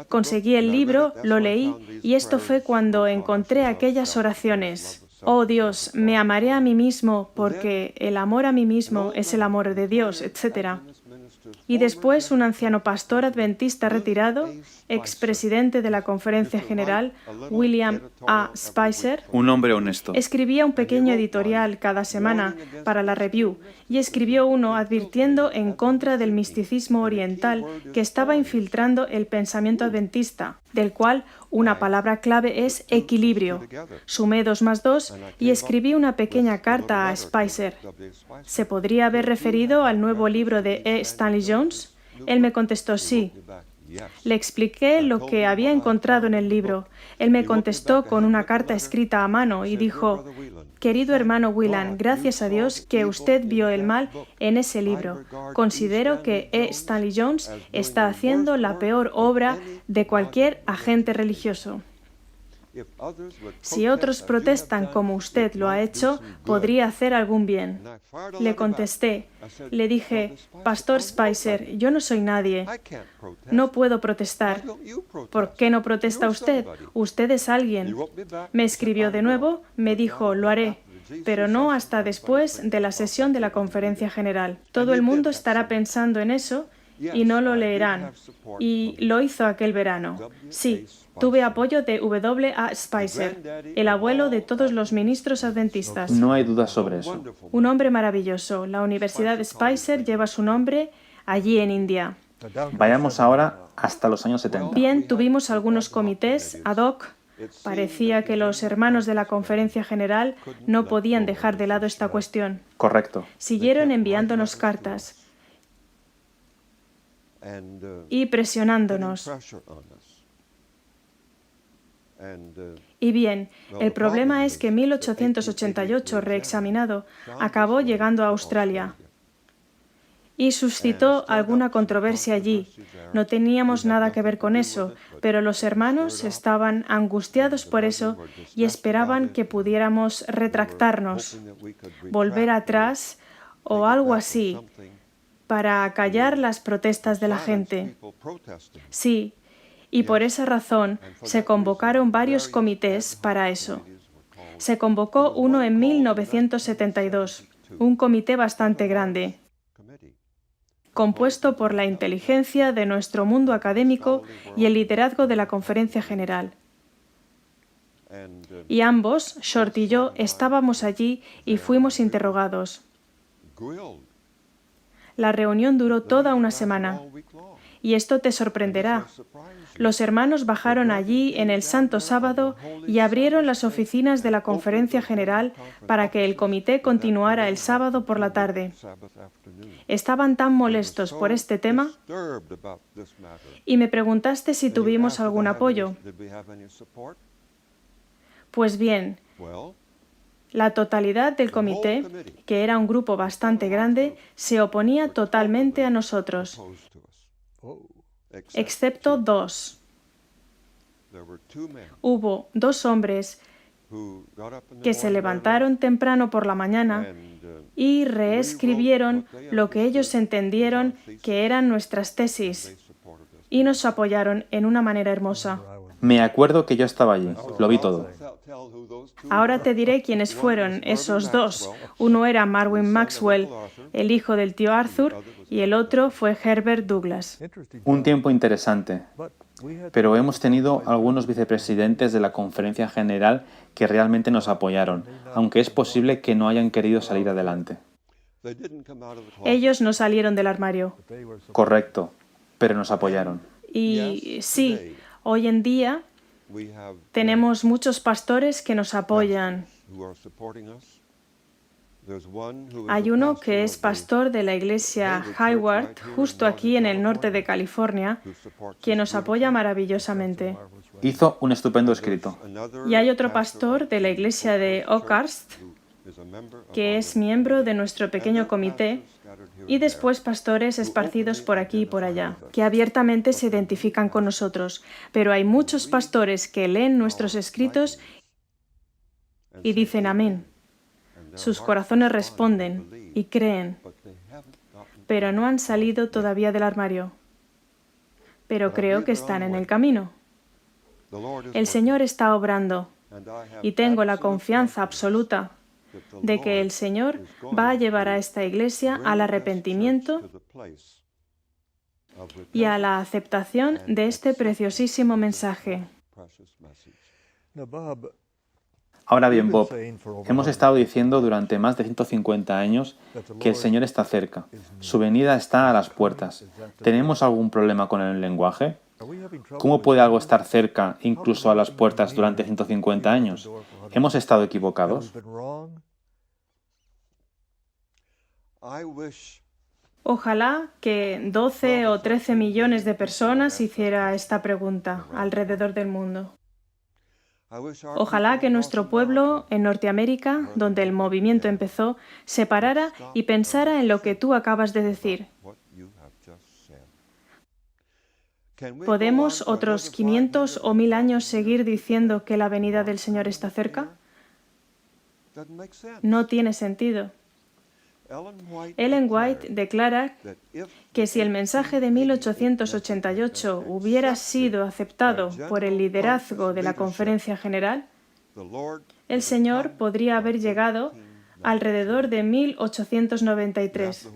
Speaker 2: Conseguí el libro, lo leí, y esto fue cuando encontré aquellas oraciones. Oh Dios, me amaré a mí mismo porque el amor a mí mismo es el amor de Dios, etc. Y después un anciano pastor adventista retirado, expresidente de la Conferencia General, William A. Spicer,
Speaker 1: Un hombre honesto.
Speaker 2: escribía un pequeño editorial cada semana para la Review y escribió uno advirtiendo en contra del misticismo oriental que estaba infiltrando el pensamiento adventista, del cual una palabra clave es equilibrio. Sumé 2 más 2 y escribí una pequeña carta a Spicer. ¿Se podría haber referido al nuevo libro de E. Stanley Jones? Él me contestó sí. Le expliqué lo que había encontrado en el libro. Él me contestó con una carta escrita a mano y dijo: querido hermano Whelan, gracias a Dios que usted vio el mal en ese libro. Considero que E. Stanley Jones está haciendo la peor obra de cualquier agente religioso. Si otros protestan como usted lo ha hecho, podría hacer algún bien. Le contesté. Le dije, Pastor Spicer, yo no soy nadie. No puedo protestar. ¿Por qué no protesta usted? Usted es alguien. Me escribió de nuevo, me dijo, lo haré, pero no hasta después de la sesión de la Conferencia General. Todo el mundo estará pensando en eso y no lo leerán. Y lo hizo aquel verano. Sí, tuve apoyo de W.A. Spicer, el abuelo de todos los ministros adventistas.
Speaker 1: No hay duda sobre eso.
Speaker 2: Un hombre maravilloso. La Universidad de Spicer lleva su nombre allí en India.
Speaker 1: Vayamos ahora hasta los años 70.
Speaker 2: Bien, tuvimos algunos comités ad hoc. Parecía que los hermanos de la Conferencia General no podían dejar de lado esta cuestión.
Speaker 1: Correcto.
Speaker 2: Siguieron enviándonos cartas y presionándonos. Y bien, el problema es que 1888, reexaminado, acabó llegando a Australia y suscitó alguna controversia allí. No teníamos nada que ver con eso, pero los hermanos estaban angustiados por eso y esperaban que pudiéramos retractarnos, volver atrás o algo así, para acallar las protestas de la gente. Sí, y por esa razón se convocaron varios comités para eso. Se convocó uno en 1972, un comité bastante grande, compuesto por la inteligencia de nuestro mundo académico y el liderazgo de la Conferencia General. Y ambos, Short y yo, estábamos allí y fuimos interrogados. La reunión duró toda una semana. Y esto te sorprenderá. Los hermanos bajaron allí en el Santo Sábado y abrieron las oficinas de la Conferencia General para que el comité continuara el sábado por la tarde. Estaban tan molestos por este tema y me preguntaste si tuvimos algún apoyo. Pues bien, la totalidad del comité, que era un grupo bastante grande, se oponía totalmente a nosotros, excepto dos. Hubo dos hombres que se levantaron temprano por la mañana y reescribieron lo que ellos entendieron que eran nuestras tesis y nos apoyaron en una manera hermosa.
Speaker 1: Me acuerdo que yo estaba allí, lo vi todo.
Speaker 2: Ahora te diré quiénes fueron esos dos. Uno era Marvin Maxwell, el hijo del tío Arthur, y el otro fue Herbert Douglas.
Speaker 1: Un tiempo interesante, pero hemos tenido algunos vicepresidentes de la Conferencia General que realmente nos apoyaron, aunque es posible que no hayan querido salir adelante.
Speaker 2: Ellos no salieron del armario.
Speaker 1: Correcto, pero nos apoyaron.
Speaker 2: Y sí, hoy en día tenemos muchos pastores que nos apoyan. Hay uno que es pastor de la iglesia Hayward, justo aquí en el norte de California, que nos apoya maravillosamente.
Speaker 1: Hizo un estupendo escrito.
Speaker 2: Y hay otro pastor de la iglesia de Oakhurst, que es miembro de nuestro pequeño comité, y después pastores esparcidos por aquí y por allá, que abiertamente se identifican con nosotros. Pero hay muchos pastores que leen nuestros escritos y dicen amén. Sus corazones responden y creen, pero no han salido todavía del armario. Pero creo que están en el camino. El Señor está obrando y tengo la confianza absoluta de que el Señor va a llevar a esta iglesia al arrepentimiento y a la aceptación de este preciosísimo mensaje.
Speaker 1: Ahora bien, Bob, hemos estado diciendo durante más de 150 años que el Señor está cerca. Su venida está a las puertas. ¿Tenemos algún problema con el lenguaje? ¿Cómo puede algo estar cerca, incluso a las puertas, durante 150 años? ¿Hemos estado equivocados?
Speaker 2: Ojalá que 12 o 13 millones de personas hiciera esta pregunta alrededor del mundo. Ojalá que nuestro pueblo en Norteamérica, donde el movimiento empezó, se parara y pensara en lo que tú acabas de decir. ¿Podemos otros 500 o 1000 años seguir diciendo que la venida del Señor está cerca? No tiene sentido. Ellen White declara que si el mensaje de 1888 hubiera sido aceptado por el liderazgo de la Conferencia General, el Señor podría haber llegado alrededor de 1893.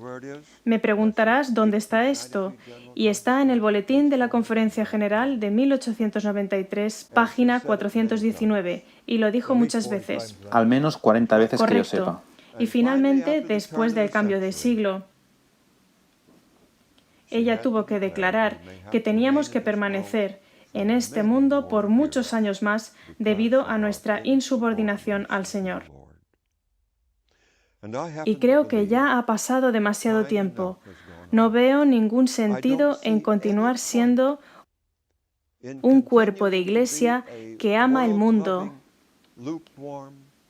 Speaker 2: Me preguntarás dónde está esto, y está en el boletín de la Conferencia General de 1893, página 419, y lo dijo muchas veces.
Speaker 1: Al menos 40 veces que yo
Speaker 2: Correcto.
Speaker 1: sepa.
Speaker 2: Y finalmente, después del cambio de siglo, ella tuvo que declarar que teníamos que permanecer en este mundo por muchos años más debido a nuestra insubordinación al Señor. Y creo que ya ha pasado demasiado tiempo. No veo ningún sentido en continuar siendo un cuerpo de iglesia que ama el mundo,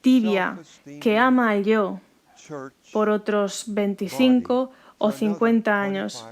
Speaker 2: tibia, que ama al yo, por otros 25 o 50 años.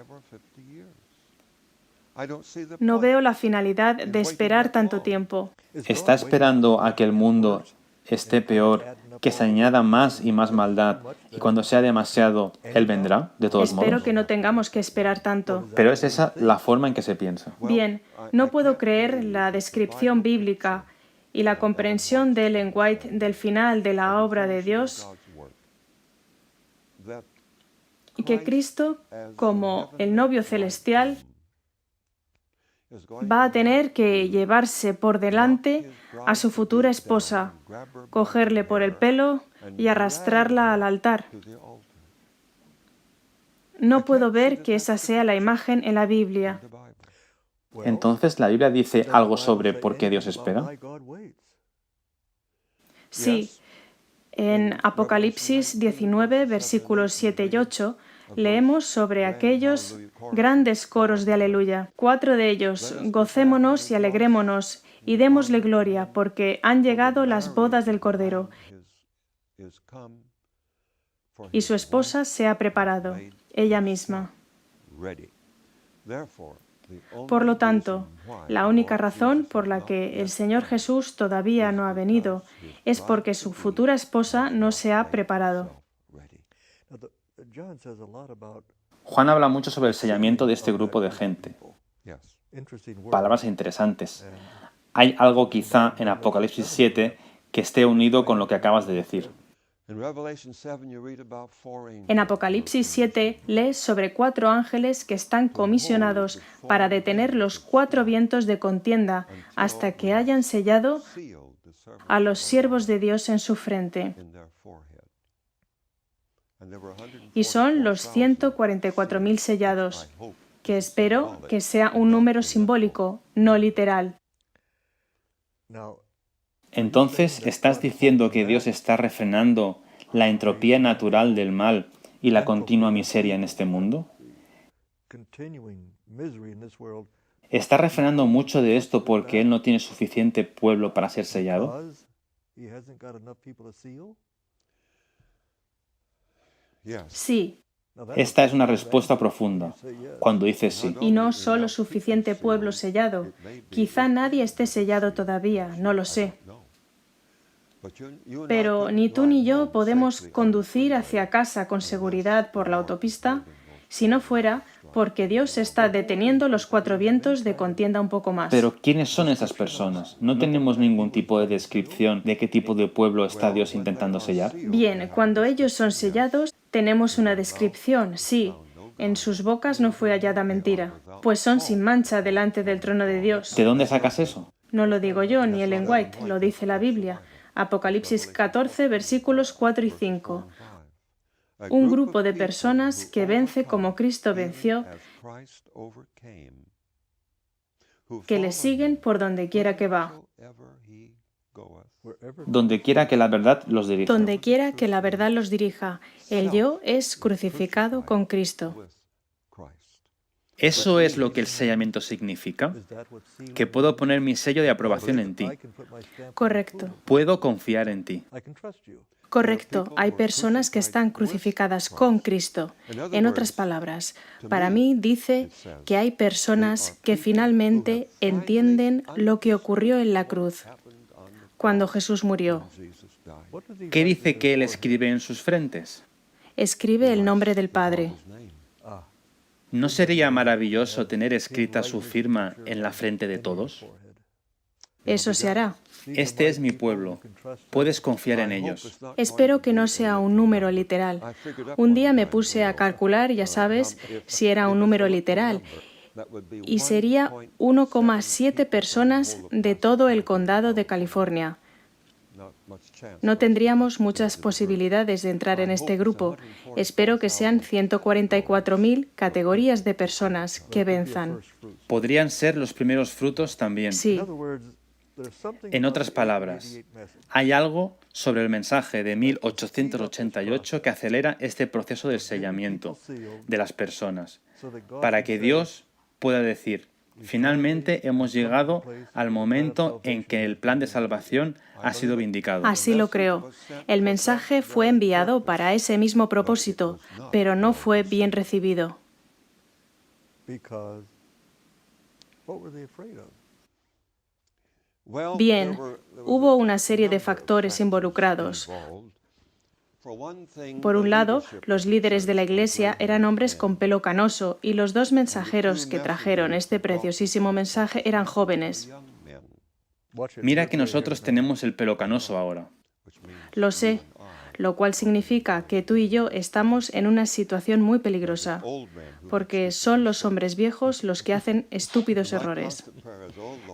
Speaker 2: No veo la finalidad de esperar tanto tiempo.
Speaker 1: ¿Está esperando a que el mundo esté peor, que se añada más y más maldad, y cuando sea demasiado, Él vendrá, de todos
Speaker 2: Espero
Speaker 1: modos?
Speaker 2: que no tengamos que esperar tanto.
Speaker 1: Pero es esa la forma en que se piensa.
Speaker 2: Bien, no puedo creer la descripción bíblica y la comprensión de Ellen White del final de la obra de Dios, y que Cristo, como el novio celestial, va a tener que llevarse por delante a su futura esposa, cogerle por el pelo y arrastrarla al altar. No puedo ver que esa sea la imagen en la Biblia.
Speaker 1: Entonces, ¿la Biblia dice algo sobre por qué Dios espera?
Speaker 2: Sí, en Apocalipsis 19, versículos 7 y 8, leemos sobre aquellos grandes coros de aleluya. 4 de ellos: gocémonos y alegrémonos y démosle gloria, porque han llegado las bodas del Cordero, y su esposa se ha preparado, ella misma. Por lo tanto, la única razón por la que el Señor Jesús todavía no ha venido es porque su futura esposa no se ha preparado.
Speaker 1: Juan habla mucho sobre el sellamiento de este grupo de gente. Palabras interesantes. Hay algo quizá en Apocalipsis 7 que esté unido con lo que acabas de decir.
Speaker 2: En Apocalipsis 7 lees sobre 4 ángeles que están comisionados para detener los 4 vientos de contienda hasta que hayan sellado a los siervos de Dios en su frente. Y son los 144.000 sellados, que espero que sea un número simbólico, no literal.
Speaker 1: Entonces, ¿estás diciendo que Dios está refrenando la entropía natural del mal y la continua miseria en este mundo? ¿Está refrenando mucho de esto porque Él no tiene suficiente pueblo para ser sellado?
Speaker 2: Sí,
Speaker 1: Esta es una respuesta profunda, cuando dices sí.
Speaker 2: y no solo suficiente pueblo sellado. Quizá nadie esté sellado todavía, no lo sé. Pero ni tú ni yo podemos conducir hacia casa con seguridad por la autopista si no fuera porque Dios está deteniendo los 4 vientos de contienda un poco más.
Speaker 1: Pero ¿quiénes son esas personas? No tenemos ningún tipo de descripción de qué tipo de pueblo está Dios intentando sellar.
Speaker 2: Bien, cuando ellos son sellados, tenemos una descripción, sí. En sus bocas no fue hallada mentira, pues son sin mancha delante del trono de Dios.
Speaker 1: ¿De dónde sacas eso?
Speaker 2: No lo digo yo ni Ellen White, lo dice la Biblia. Apocalipsis 14, versículos 4 y 5. Un grupo de personas que vence como Cristo venció, que le siguen por donde quiera que va.
Speaker 1: Donde quiera que la verdad los dirija.
Speaker 2: Donde quiera que la verdad los dirija. El yo es crucificado con Cristo.
Speaker 1: ¿Eso es lo que el sellamiento significa? Que puedo poner mi sello de aprobación en ti.
Speaker 2: Correcto.
Speaker 1: Puedo confiar en ti.
Speaker 2: Correcto, hay personas que están crucificadas con Cristo. En otras palabras, para mí dice que hay personas que finalmente entienden lo que ocurrió en la cruz, cuando Jesús murió.
Speaker 1: ¿Qué dice que Él escribe en sus frentes?
Speaker 2: Escribe el nombre del Padre.
Speaker 1: ¿No sería maravilloso tener escrita su firma en la frente de todos?
Speaker 2: Eso se hará.
Speaker 1: Este es mi pueblo. Puedes confiar en ellos.
Speaker 2: Espero que no sea un número literal. Un día me puse a calcular, ya sabes, si era un número literal, y sería 1,7 personas de todo el condado de California. No tendríamos muchas posibilidades de entrar en este grupo. Espero que sean 144.000 categorías de personas que venzan.
Speaker 1: Podrían ser los primeros frutos también.
Speaker 2: Sí,
Speaker 1: En otras palabras, hay algo sobre el mensaje de 1888 que acelera este proceso del sellamiento de las personas, para que Dios pueda decir: finalmente hemos llegado al momento en que el plan de salvación ha sido vindicado.
Speaker 2: así lo creo. El mensaje fue enviado para ese mismo propósito, pero no fue bien recibido. Bien, hubo una serie de factores involucrados. Por un lado, los líderes de la Iglesia eran hombres con pelo canoso y los dos mensajeros que trajeron este preciosísimo mensaje eran jóvenes.
Speaker 1: Mira que nosotros tenemos el pelo canoso ahora.
Speaker 2: Lo sé, lo cual significa que tú y yo estamos en una situación muy peligrosa, porque son los hombres viejos los que hacen estúpidos errores.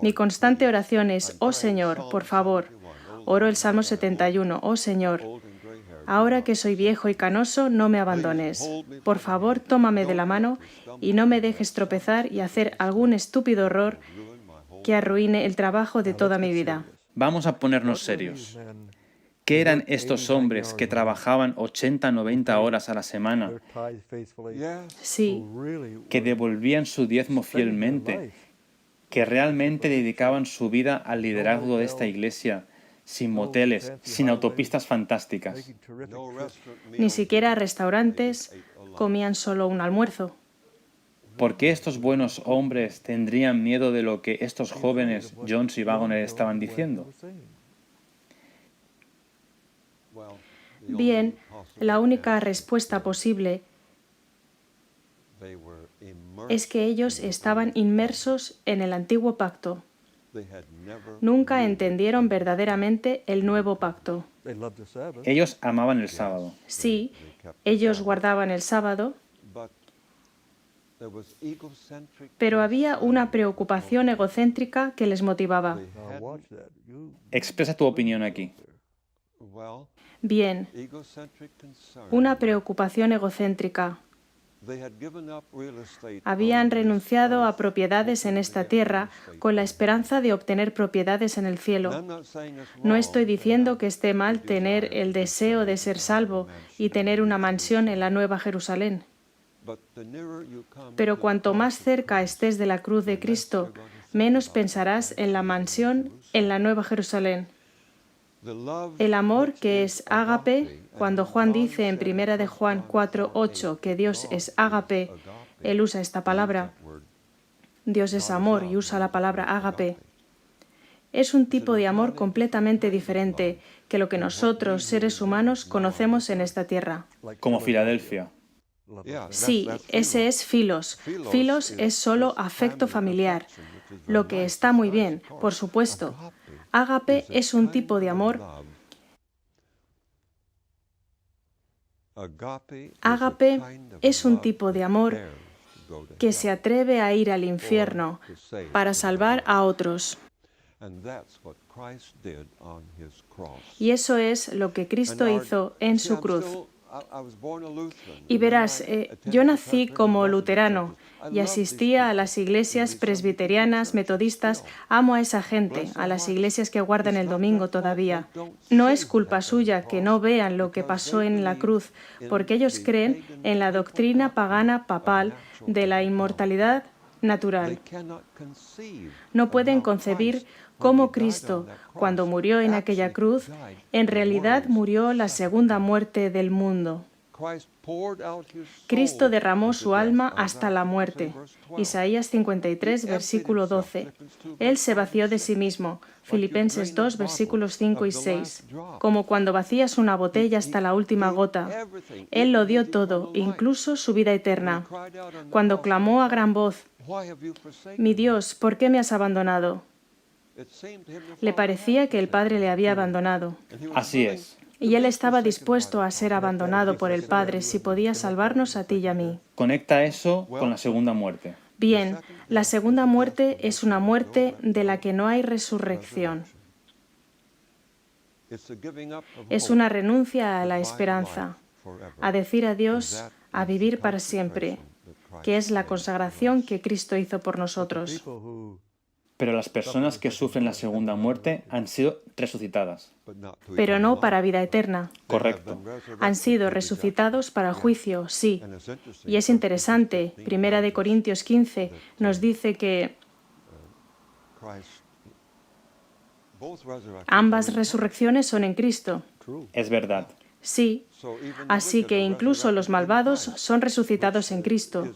Speaker 2: Mi constante oración es: oh Señor, por favor, oro el Salmo 71, oh Señor, ahora que soy viejo y canoso, no me abandones. Por favor, tómame de la mano y no me dejes tropezar y hacer algún estúpido error que arruine el trabajo de toda mi vida.
Speaker 1: Vamos a ponernos serios. ¿Qué eran estos hombres que trabajaban 80, 90 horas a la semana,
Speaker 2: Sí,
Speaker 1: que devolvían su diezmo fielmente, que realmente dedicaban su vida al liderazgo de esta iglesia, sin moteles, sin autopistas fantásticas?
Speaker 2: ni siquiera restaurantes, comían solo un almuerzo.
Speaker 1: ¿Por qué estos buenos hombres tendrían miedo de lo que estos jóvenes Jones y Waggoner estaban diciendo?
Speaker 2: Bien, la única respuesta posible es que ellos estaban inmersos en el antiguo pacto. Nunca entendieron verdaderamente el nuevo pacto.
Speaker 1: Ellos amaban el sábado.
Speaker 2: Sí, ellos guardaban el sábado, pero había una preocupación egocéntrica que les motivaba.
Speaker 1: Expresa tu opinión aquí.
Speaker 2: Bien, una preocupación egocéntrica. Habían renunciado a propiedades en esta tierra con la esperanza de obtener propiedades en el cielo. No estoy diciendo que esté mal tener el deseo de ser salvo y tener una mansión en la Nueva Jerusalén. Pero cuanto más cerca estés de la cruz de Cristo, menos pensarás en la mansión en la Nueva Jerusalén. El amor, que es ágape, cuando Juan dice en 1 de Juan 4:8 que Dios es ágape, él usa esta palabra. Dios es amor y usa la palabra ágape. Es un tipo de amor completamente diferente que lo que nosotros, seres humanos, conocemos en esta tierra.
Speaker 1: Como Filadelfia.
Speaker 2: Sí, ese es filos. Filos es solo afecto familiar, lo que está muy bien, por supuesto. Ágape es un tipo de amor. Ágape es un tipo de amor que se atreve a ir al infierno para salvar a otros. Y eso es lo que Cristo hizo en su cruz. Y verás, yo nací como luterano y asistía a las iglesias presbiterianas, metodistas. Amo a esa gente, a las iglesias que guardan el domingo todavía. No es culpa suya que no vean lo que pasó en la cruz, porque ellos creen en la doctrina pagana papal de la inmortalidad natural. No pueden concebir cómo Cristo, cuando murió en aquella cruz, en realidad murió la segunda muerte del mundo. Cristo derramó su alma hasta la muerte. Isaías 53, versículo 12. Él se vació de sí mismo. Filipenses 2, versículos 5 y 6. Como cuando vacías una botella hasta la última gota. Él lo dio todo, incluso su vida eterna. Cuando clamó a gran voz, «Mi Dios, ¿por qué me has abandonado?», le parecía que el Padre le había abandonado.
Speaker 1: Así es.
Speaker 2: Y Él estaba dispuesto a ser abandonado por el Padre si podía salvarnos a ti y a mí.
Speaker 1: Conecta eso con la segunda muerte.
Speaker 2: Bien, la segunda muerte es una muerte de la que no hay resurrección. Es una renuncia a la esperanza, a decir adiós, a vivir para siempre, que es la consagración que Cristo hizo por nosotros.
Speaker 1: Pero las personas que sufren la segunda muerte han sido resucitadas.
Speaker 2: Pero no para vida eterna.
Speaker 1: Correcto.
Speaker 2: Han sido resucitados para juicio, sí. Y es interesante, 1 Corintios 15 nos dice que ambas resurrecciones son en Cristo.
Speaker 1: Es verdad.
Speaker 2: Sí, así que incluso los malvados son resucitados en Cristo,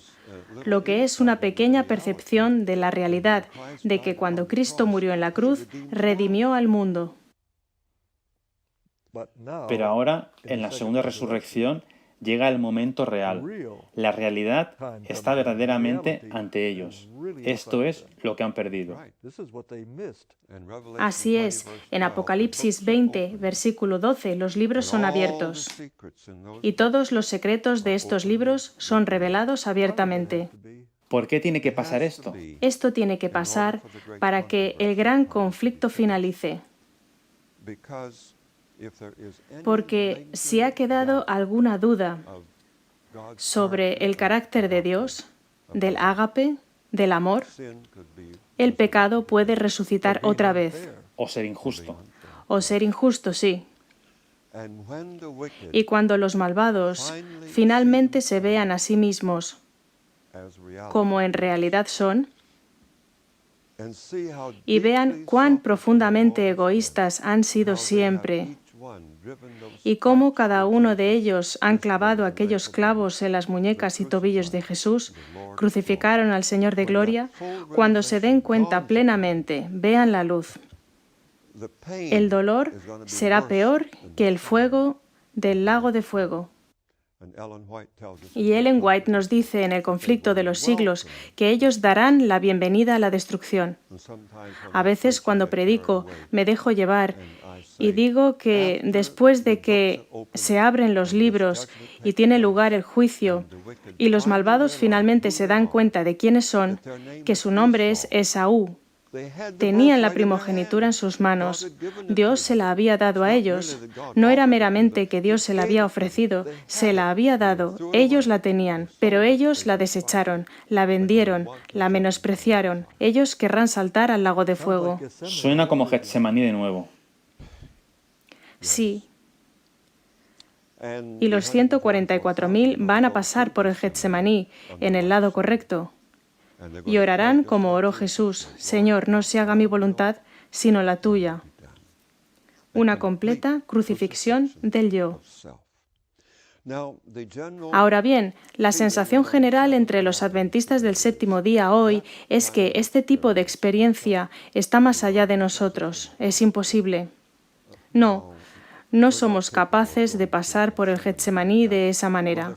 Speaker 2: lo que es una pequeña percepción de la realidad de que cuando Cristo murió en la cruz, redimió al mundo.
Speaker 1: Pero ahora, en la segunda resurrección, llega el momento real. La realidad está verdaderamente ante ellos. Esto es lo que han perdido.
Speaker 2: Así es, en Apocalipsis 20, versículo 12, los libros son abiertos. Y todos los secretos de estos libros son revelados abiertamente.
Speaker 1: ¿Por qué tiene que pasar esto?
Speaker 2: Esto tiene que pasar para que el gran conflicto finalice. Porque si ha quedado alguna duda sobre el carácter de Dios, del ágape, del amor, el pecado puede resucitar otra vez.
Speaker 1: O ser injusto.
Speaker 2: O ser injusto, sí. Y cuando los malvados finalmente se vean a sí mismos como en realidad son, y vean cuán profundamente egoístas han sido siempre, y cómo cada uno de ellos han clavado aquellos clavos en las muñecas y tobillos de Jesús, crucificaron al Señor de Gloria, cuando se den cuenta plenamente, vean la luz. El dolor será peor que el fuego del lago de fuego. Y Ellen White nos dice en El conflicto de los siglos que ellos darán la bienvenida a la destrucción. A veces cuando predico me dejo llevar y digo que después de que se abren los libros y tiene lugar el juicio y los malvados finalmente se dan cuenta de quiénes son, que su nombre es Esaú, tenían la primogenitura en sus manos. Dios se la había dado a ellos. No era meramente que Dios se la había ofrecido, se la había dado. Ellos la tenían, pero ellos la desecharon, la vendieron, la menospreciaron. Ellos querrán saltar al lago de fuego.
Speaker 1: Suena como Getsemaní de nuevo.
Speaker 2: Sí. Y los 144.000 van a pasar por el Getsemaní, en el lado correcto. Y orarán como oró Jesús: Señor, no se haga mi voluntad, sino la tuya. Una completa crucifixión del yo. Ahora bien, la sensación general entre los adventistas del séptimo día hoy es que este tipo de experiencia está más allá de nosotros. Es imposible. No somos capaces de pasar por el Getsemaní de esa manera.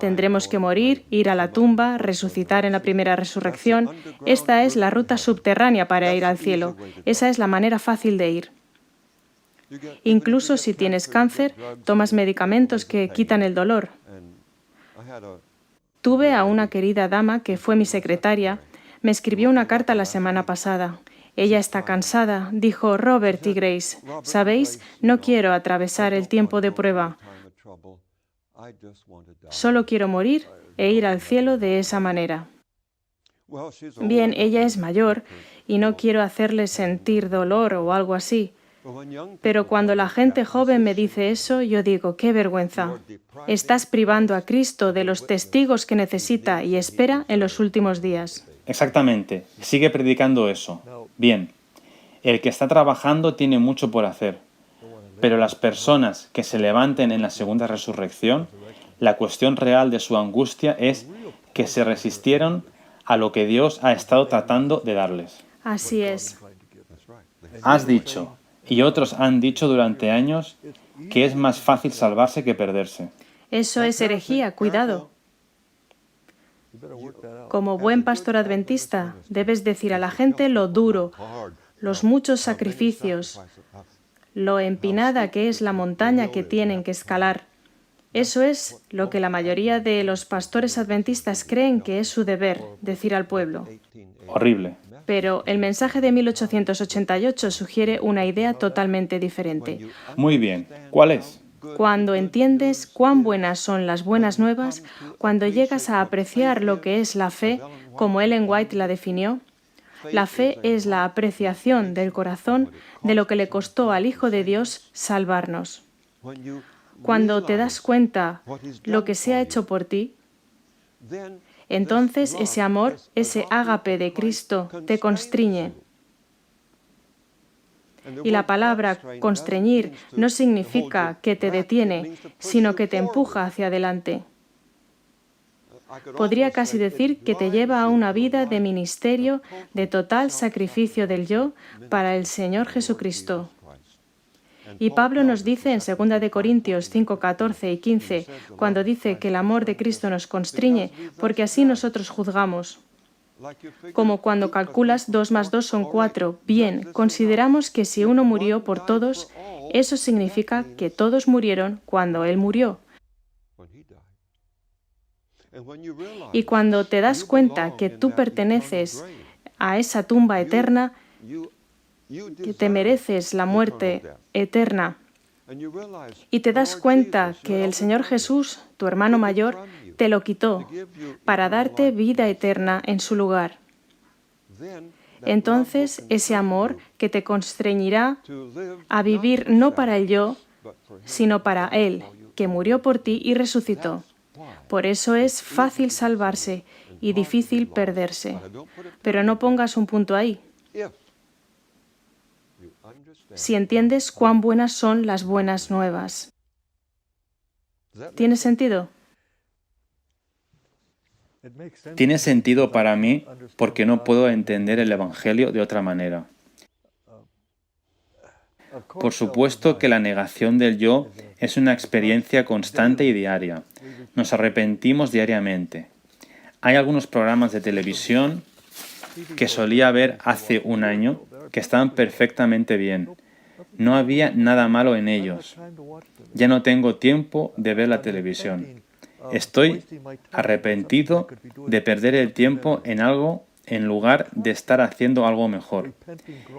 Speaker 2: Tendremos que morir, ir a la tumba, resucitar en la primera resurrección. Esta es la ruta subterránea para ir al cielo. Esa es la manera fácil de ir. Incluso si tienes cáncer, tomas medicamentos que quitan el dolor. Tuve a una querida dama que fue mi secretaria. Me escribió una carta la semana pasada. Ella está cansada, dijo Robert y Grace. ¿Sabéis? No quiero atravesar el tiempo de prueba. Solo quiero morir e ir al cielo de esa manera. Bien, ella es mayor y no quiero hacerle sentir dolor o algo así. Pero cuando la gente joven me dice eso, yo digo, ¡qué vergüenza! Estás privando a Cristo de los testigos que necesita y espera en los últimos días.
Speaker 1: Exactamente, sigue predicando eso. Bien, el que está trabajando tiene mucho por hacer, pero las personas que se levanten en la segunda resurrección, la cuestión real de su angustia es que se resistieron a lo que Dios ha estado tratando de darles.
Speaker 2: Así es.
Speaker 1: Has dicho, y otros han dicho durante años, que es más fácil salvarse que perderse.
Speaker 2: Eso es herejía, cuidado. Como buen pastor adventista, debes decir a la gente lo duro, los muchos sacrificios, lo empinada que es la montaña que tienen que escalar. Eso es lo que la mayoría de los pastores adventistas creen que es su deber, decir al pueblo.
Speaker 1: Horrible.
Speaker 2: Pero el mensaje de 1888 sugiere una idea totalmente diferente.
Speaker 1: Muy bien, ¿cuál es?
Speaker 2: Cuando entiendes cuán buenas son las buenas nuevas, cuando llegas a apreciar lo que es la fe, como Ellen White la definió, la fe es la apreciación del corazón de lo que le costó al Hijo de Dios salvarnos. Cuando te das cuenta lo que se ha hecho por ti, entonces ese amor, ese ágape de Cristo te constriñe. Y la palabra constreñir no significa que te detiene, sino que te empuja hacia adelante. Podría casi decir que te lleva a una vida de ministerio, de total sacrificio del yo para el Señor Jesucristo. Y Pablo nos dice en 2 de Corintios 5, 14 y 15, cuando dice que el amor de Cristo nos constriñe, porque así nosotros juzgamos. Como cuando calculas 2 más 2 son 4. Bien, consideramos que si uno murió por todos, eso significa que todos murieron cuando Él murió. Y cuando te das cuenta que tú perteneces a esa tumba eterna, que te mereces la muerte eterna, y te das cuenta que el Señor Jesús, tu hermano mayor, te lo quitó para darte vida eterna en su lugar. Entonces, ese amor que te constreñirá a vivir no para el yo, sino para Él, que murió por ti y resucitó. Por eso es fácil salvarse y difícil perderse. Pero no pongas un punto ahí. Si entiendes cuán buenas son las buenas nuevas. ¿Tiene sentido?
Speaker 1: Tiene sentido para mí porque no puedo entender el Evangelio de otra manera. Por supuesto que la negación del yo es una experiencia constante y diaria. Nos arrepentimos diariamente. Hay algunos programas de televisión que solía ver hace un año que estaban perfectamente bien. No había nada malo en ellos. Ya no tengo tiempo de ver la televisión. Estoy arrepentido de perder el tiempo en algo en lugar de estar haciendo algo mejor.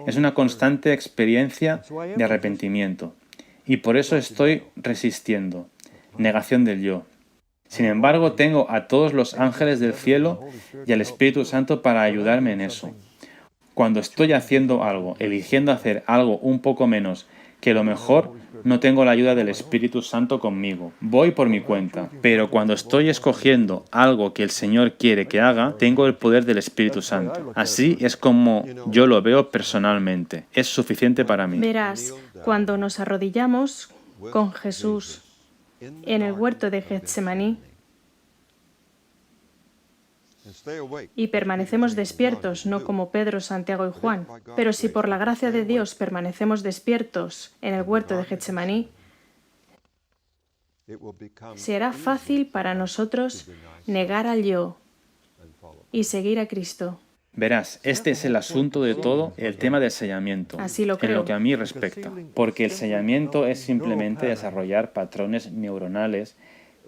Speaker 1: Es una constante experiencia de arrepentimiento y por eso estoy resistiendo. Negación del yo. Sin embargo, tengo a todos los ángeles del cielo y al Espíritu Santo para ayudarme en eso. Cuando estoy haciendo algo, eligiendo hacer algo un poco menos que lo mejor, no tengo la ayuda del Espíritu Santo conmigo. Voy por mi cuenta. Pero cuando estoy escogiendo algo que el Señor quiere que haga, tengo el poder del Espíritu Santo. Así es como yo lo veo personalmente. Es suficiente para mí.
Speaker 2: Verás, cuando nos arrodillamos con Jesús en el huerto de Getsemaní y permanecemos despiertos, no como Pedro, Santiago y Juan, pero si por la gracia de Dios permanecemos despiertos en el huerto de Getsemaní, será fácil para nosotros negar al yo y seguir a Cristo.
Speaker 1: Verás, este es el asunto de todo, el tema del sellamiento,
Speaker 2: Así lo
Speaker 1: en
Speaker 2: creo.
Speaker 1: lo que a mí respecta, porque el sellamiento es simplemente desarrollar patrones neuronales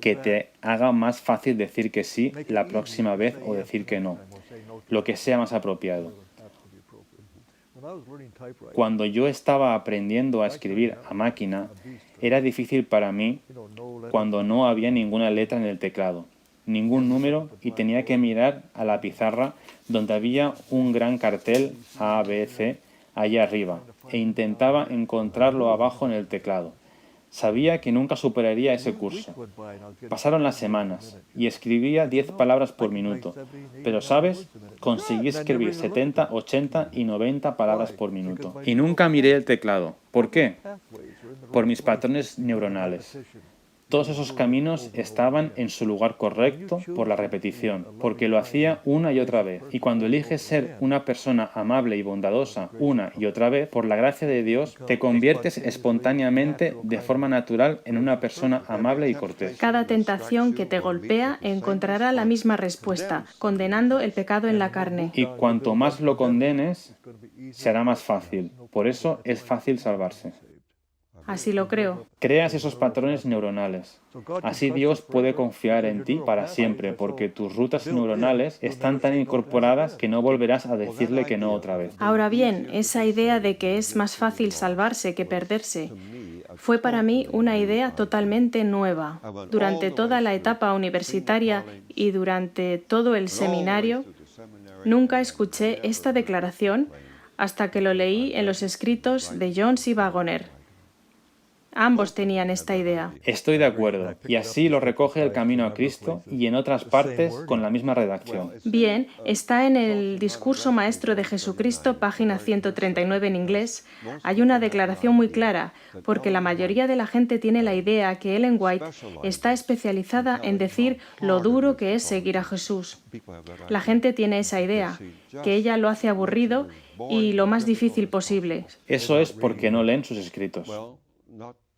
Speaker 1: que te haga más fácil decir que sí la próxima vez o decir que no, lo que sea más apropiado. Cuando yo estaba aprendiendo a escribir a máquina, era difícil para mí cuando no había ninguna letra en el teclado, ningún número, y tenía que mirar a la pizarra donde había un gran cartel A, B, C allá arriba e intentaba encontrarlo abajo en el teclado. Sabía que nunca superaría ese curso. Pasaron las semanas y escribía 10 palabras por minuto. Pero, ¿sabes? Conseguí escribir 70, 80 y 90 palabras por minuto. Y nunca miré el teclado. ¿Por qué? Por mis patrones neuronales. Todos esos caminos estaban en su lugar correcto por la repetición, porque lo hacía una y otra vez. Y cuando eliges ser una persona amable y bondadosa una y otra vez, por la gracia de Dios, te conviertes espontáneamente, de forma natural, en una persona amable y cortés.
Speaker 2: Cada tentación que te golpea encontrará la misma respuesta, condenando el pecado en la carne.
Speaker 1: Y cuanto más lo condenes, será más fácil. Por eso es fácil salvarse.
Speaker 2: Así lo creo.
Speaker 1: Creas esos patrones neuronales. Así Dios puede confiar en ti para siempre, porque tus rutas neuronales están tan incorporadas que no volverás a decirle que no otra vez.
Speaker 2: Ahora bien, esa idea de que es más fácil salvarse que perderse fue para mí una idea totalmente nueva. Durante toda la etapa universitaria y durante todo el seminario, nunca escuché esta declaración hasta que lo leí en los escritos de Jones y Wagoner. Ambos tenían esta idea.
Speaker 1: Estoy de acuerdo, y así lo recoge El Camino a Cristo y en otras partes con la misma redacción.
Speaker 2: Bien, está en el Discurso Maestro de Jesucristo, página 139 en inglés. Hay una declaración muy clara, porque la mayoría de la gente tiene la idea que Ellen White está especializada en decir lo duro que es seguir a Jesús. La gente tiene esa idea, que ella lo hace aburrido y lo más difícil posible.
Speaker 1: Eso es porque no leen sus escritos.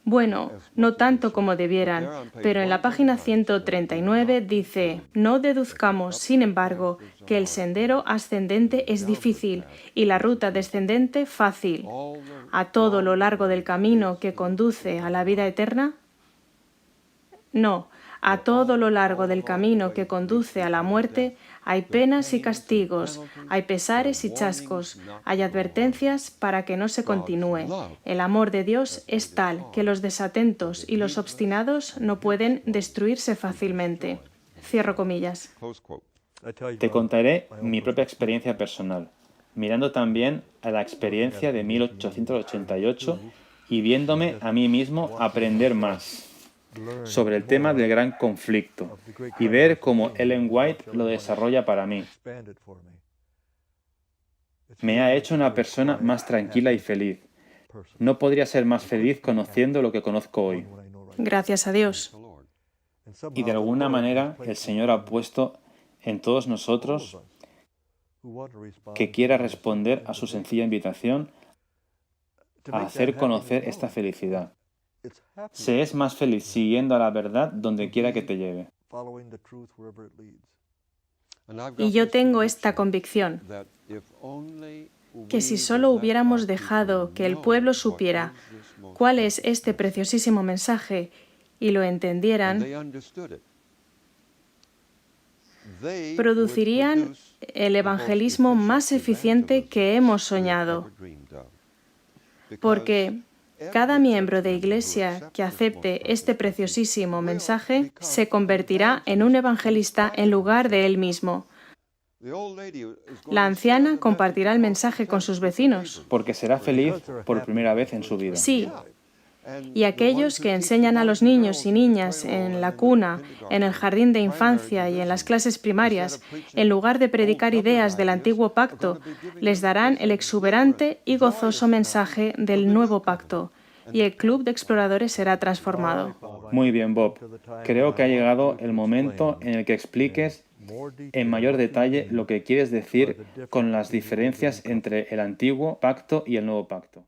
Speaker 2: Bueno, no tanto como debieran, pero en la página 139 dice: no deduzcamos, sin embargo, que el sendero ascendente es difícil y la ruta descendente fácil. ¿A todo lo largo del camino que conduce a la vida eterna? No, a todo lo largo del camino que conduce a la muerte hay penas y castigos, hay pesares y chascos, hay advertencias para que no se continúe. El amor de Dios es tal que los desatentos y los obstinados no pueden destruirse fácilmente. Cierro comillas.
Speaker 1: Te contaré mi propia experiencia personal, mirando también a la experiencia de 1888 y viéndome a mí mismo aprender más sobre el tema del gran conflicto y ver cómo Ellen White lo desarrolla para mí. Me ha hecho una persona más tranquila y feliz. No podría ser más feliz conociendo lo que conozco hoy.
Speaker 2: Gracias a Dios.
Speaker 1: Y de alguna manera el Señor ha puesto en todos nosotros que quiera responder a su sencilla invitación a hacer conocer esta felicidad. Se es más feliz siguiendo a la verdad donde quiera que te lleve.
Speaker 2: Y yo tengo esta convicción, que si solo hubiéramos dejado que el pueblo supiera cuál es este preciosísimo mensaje y lo entendieran, producirían el evangelismo más eficiente que hemos soñado. Porque cada miembro de Iglesia que acepte este preciosísimo mensaje se convertirá en un evangelista en lugar de él mismo. La anciana compartirá el mensaje con sus vecinos.
Speaker 1: Porque será feliz por primera vez en su vida.
Speaker 2: Sí. Y aquellos que enseñan a los niños y niñas en la cuna, en el jardín de infancia y en las clases primarias, en lugar de predicar ideas del antiguo pacto, les darán el exuberante y gozoso mensaje del nuevo pacto, y el club de exploradores será transformado.
Speaker 1: Muy bien, Bob. Creo que ha llegado el momento en el que expliques en mayor detalle lo que quieres decir con las diferencias entre el antiguo pacto y el nuevo pacto.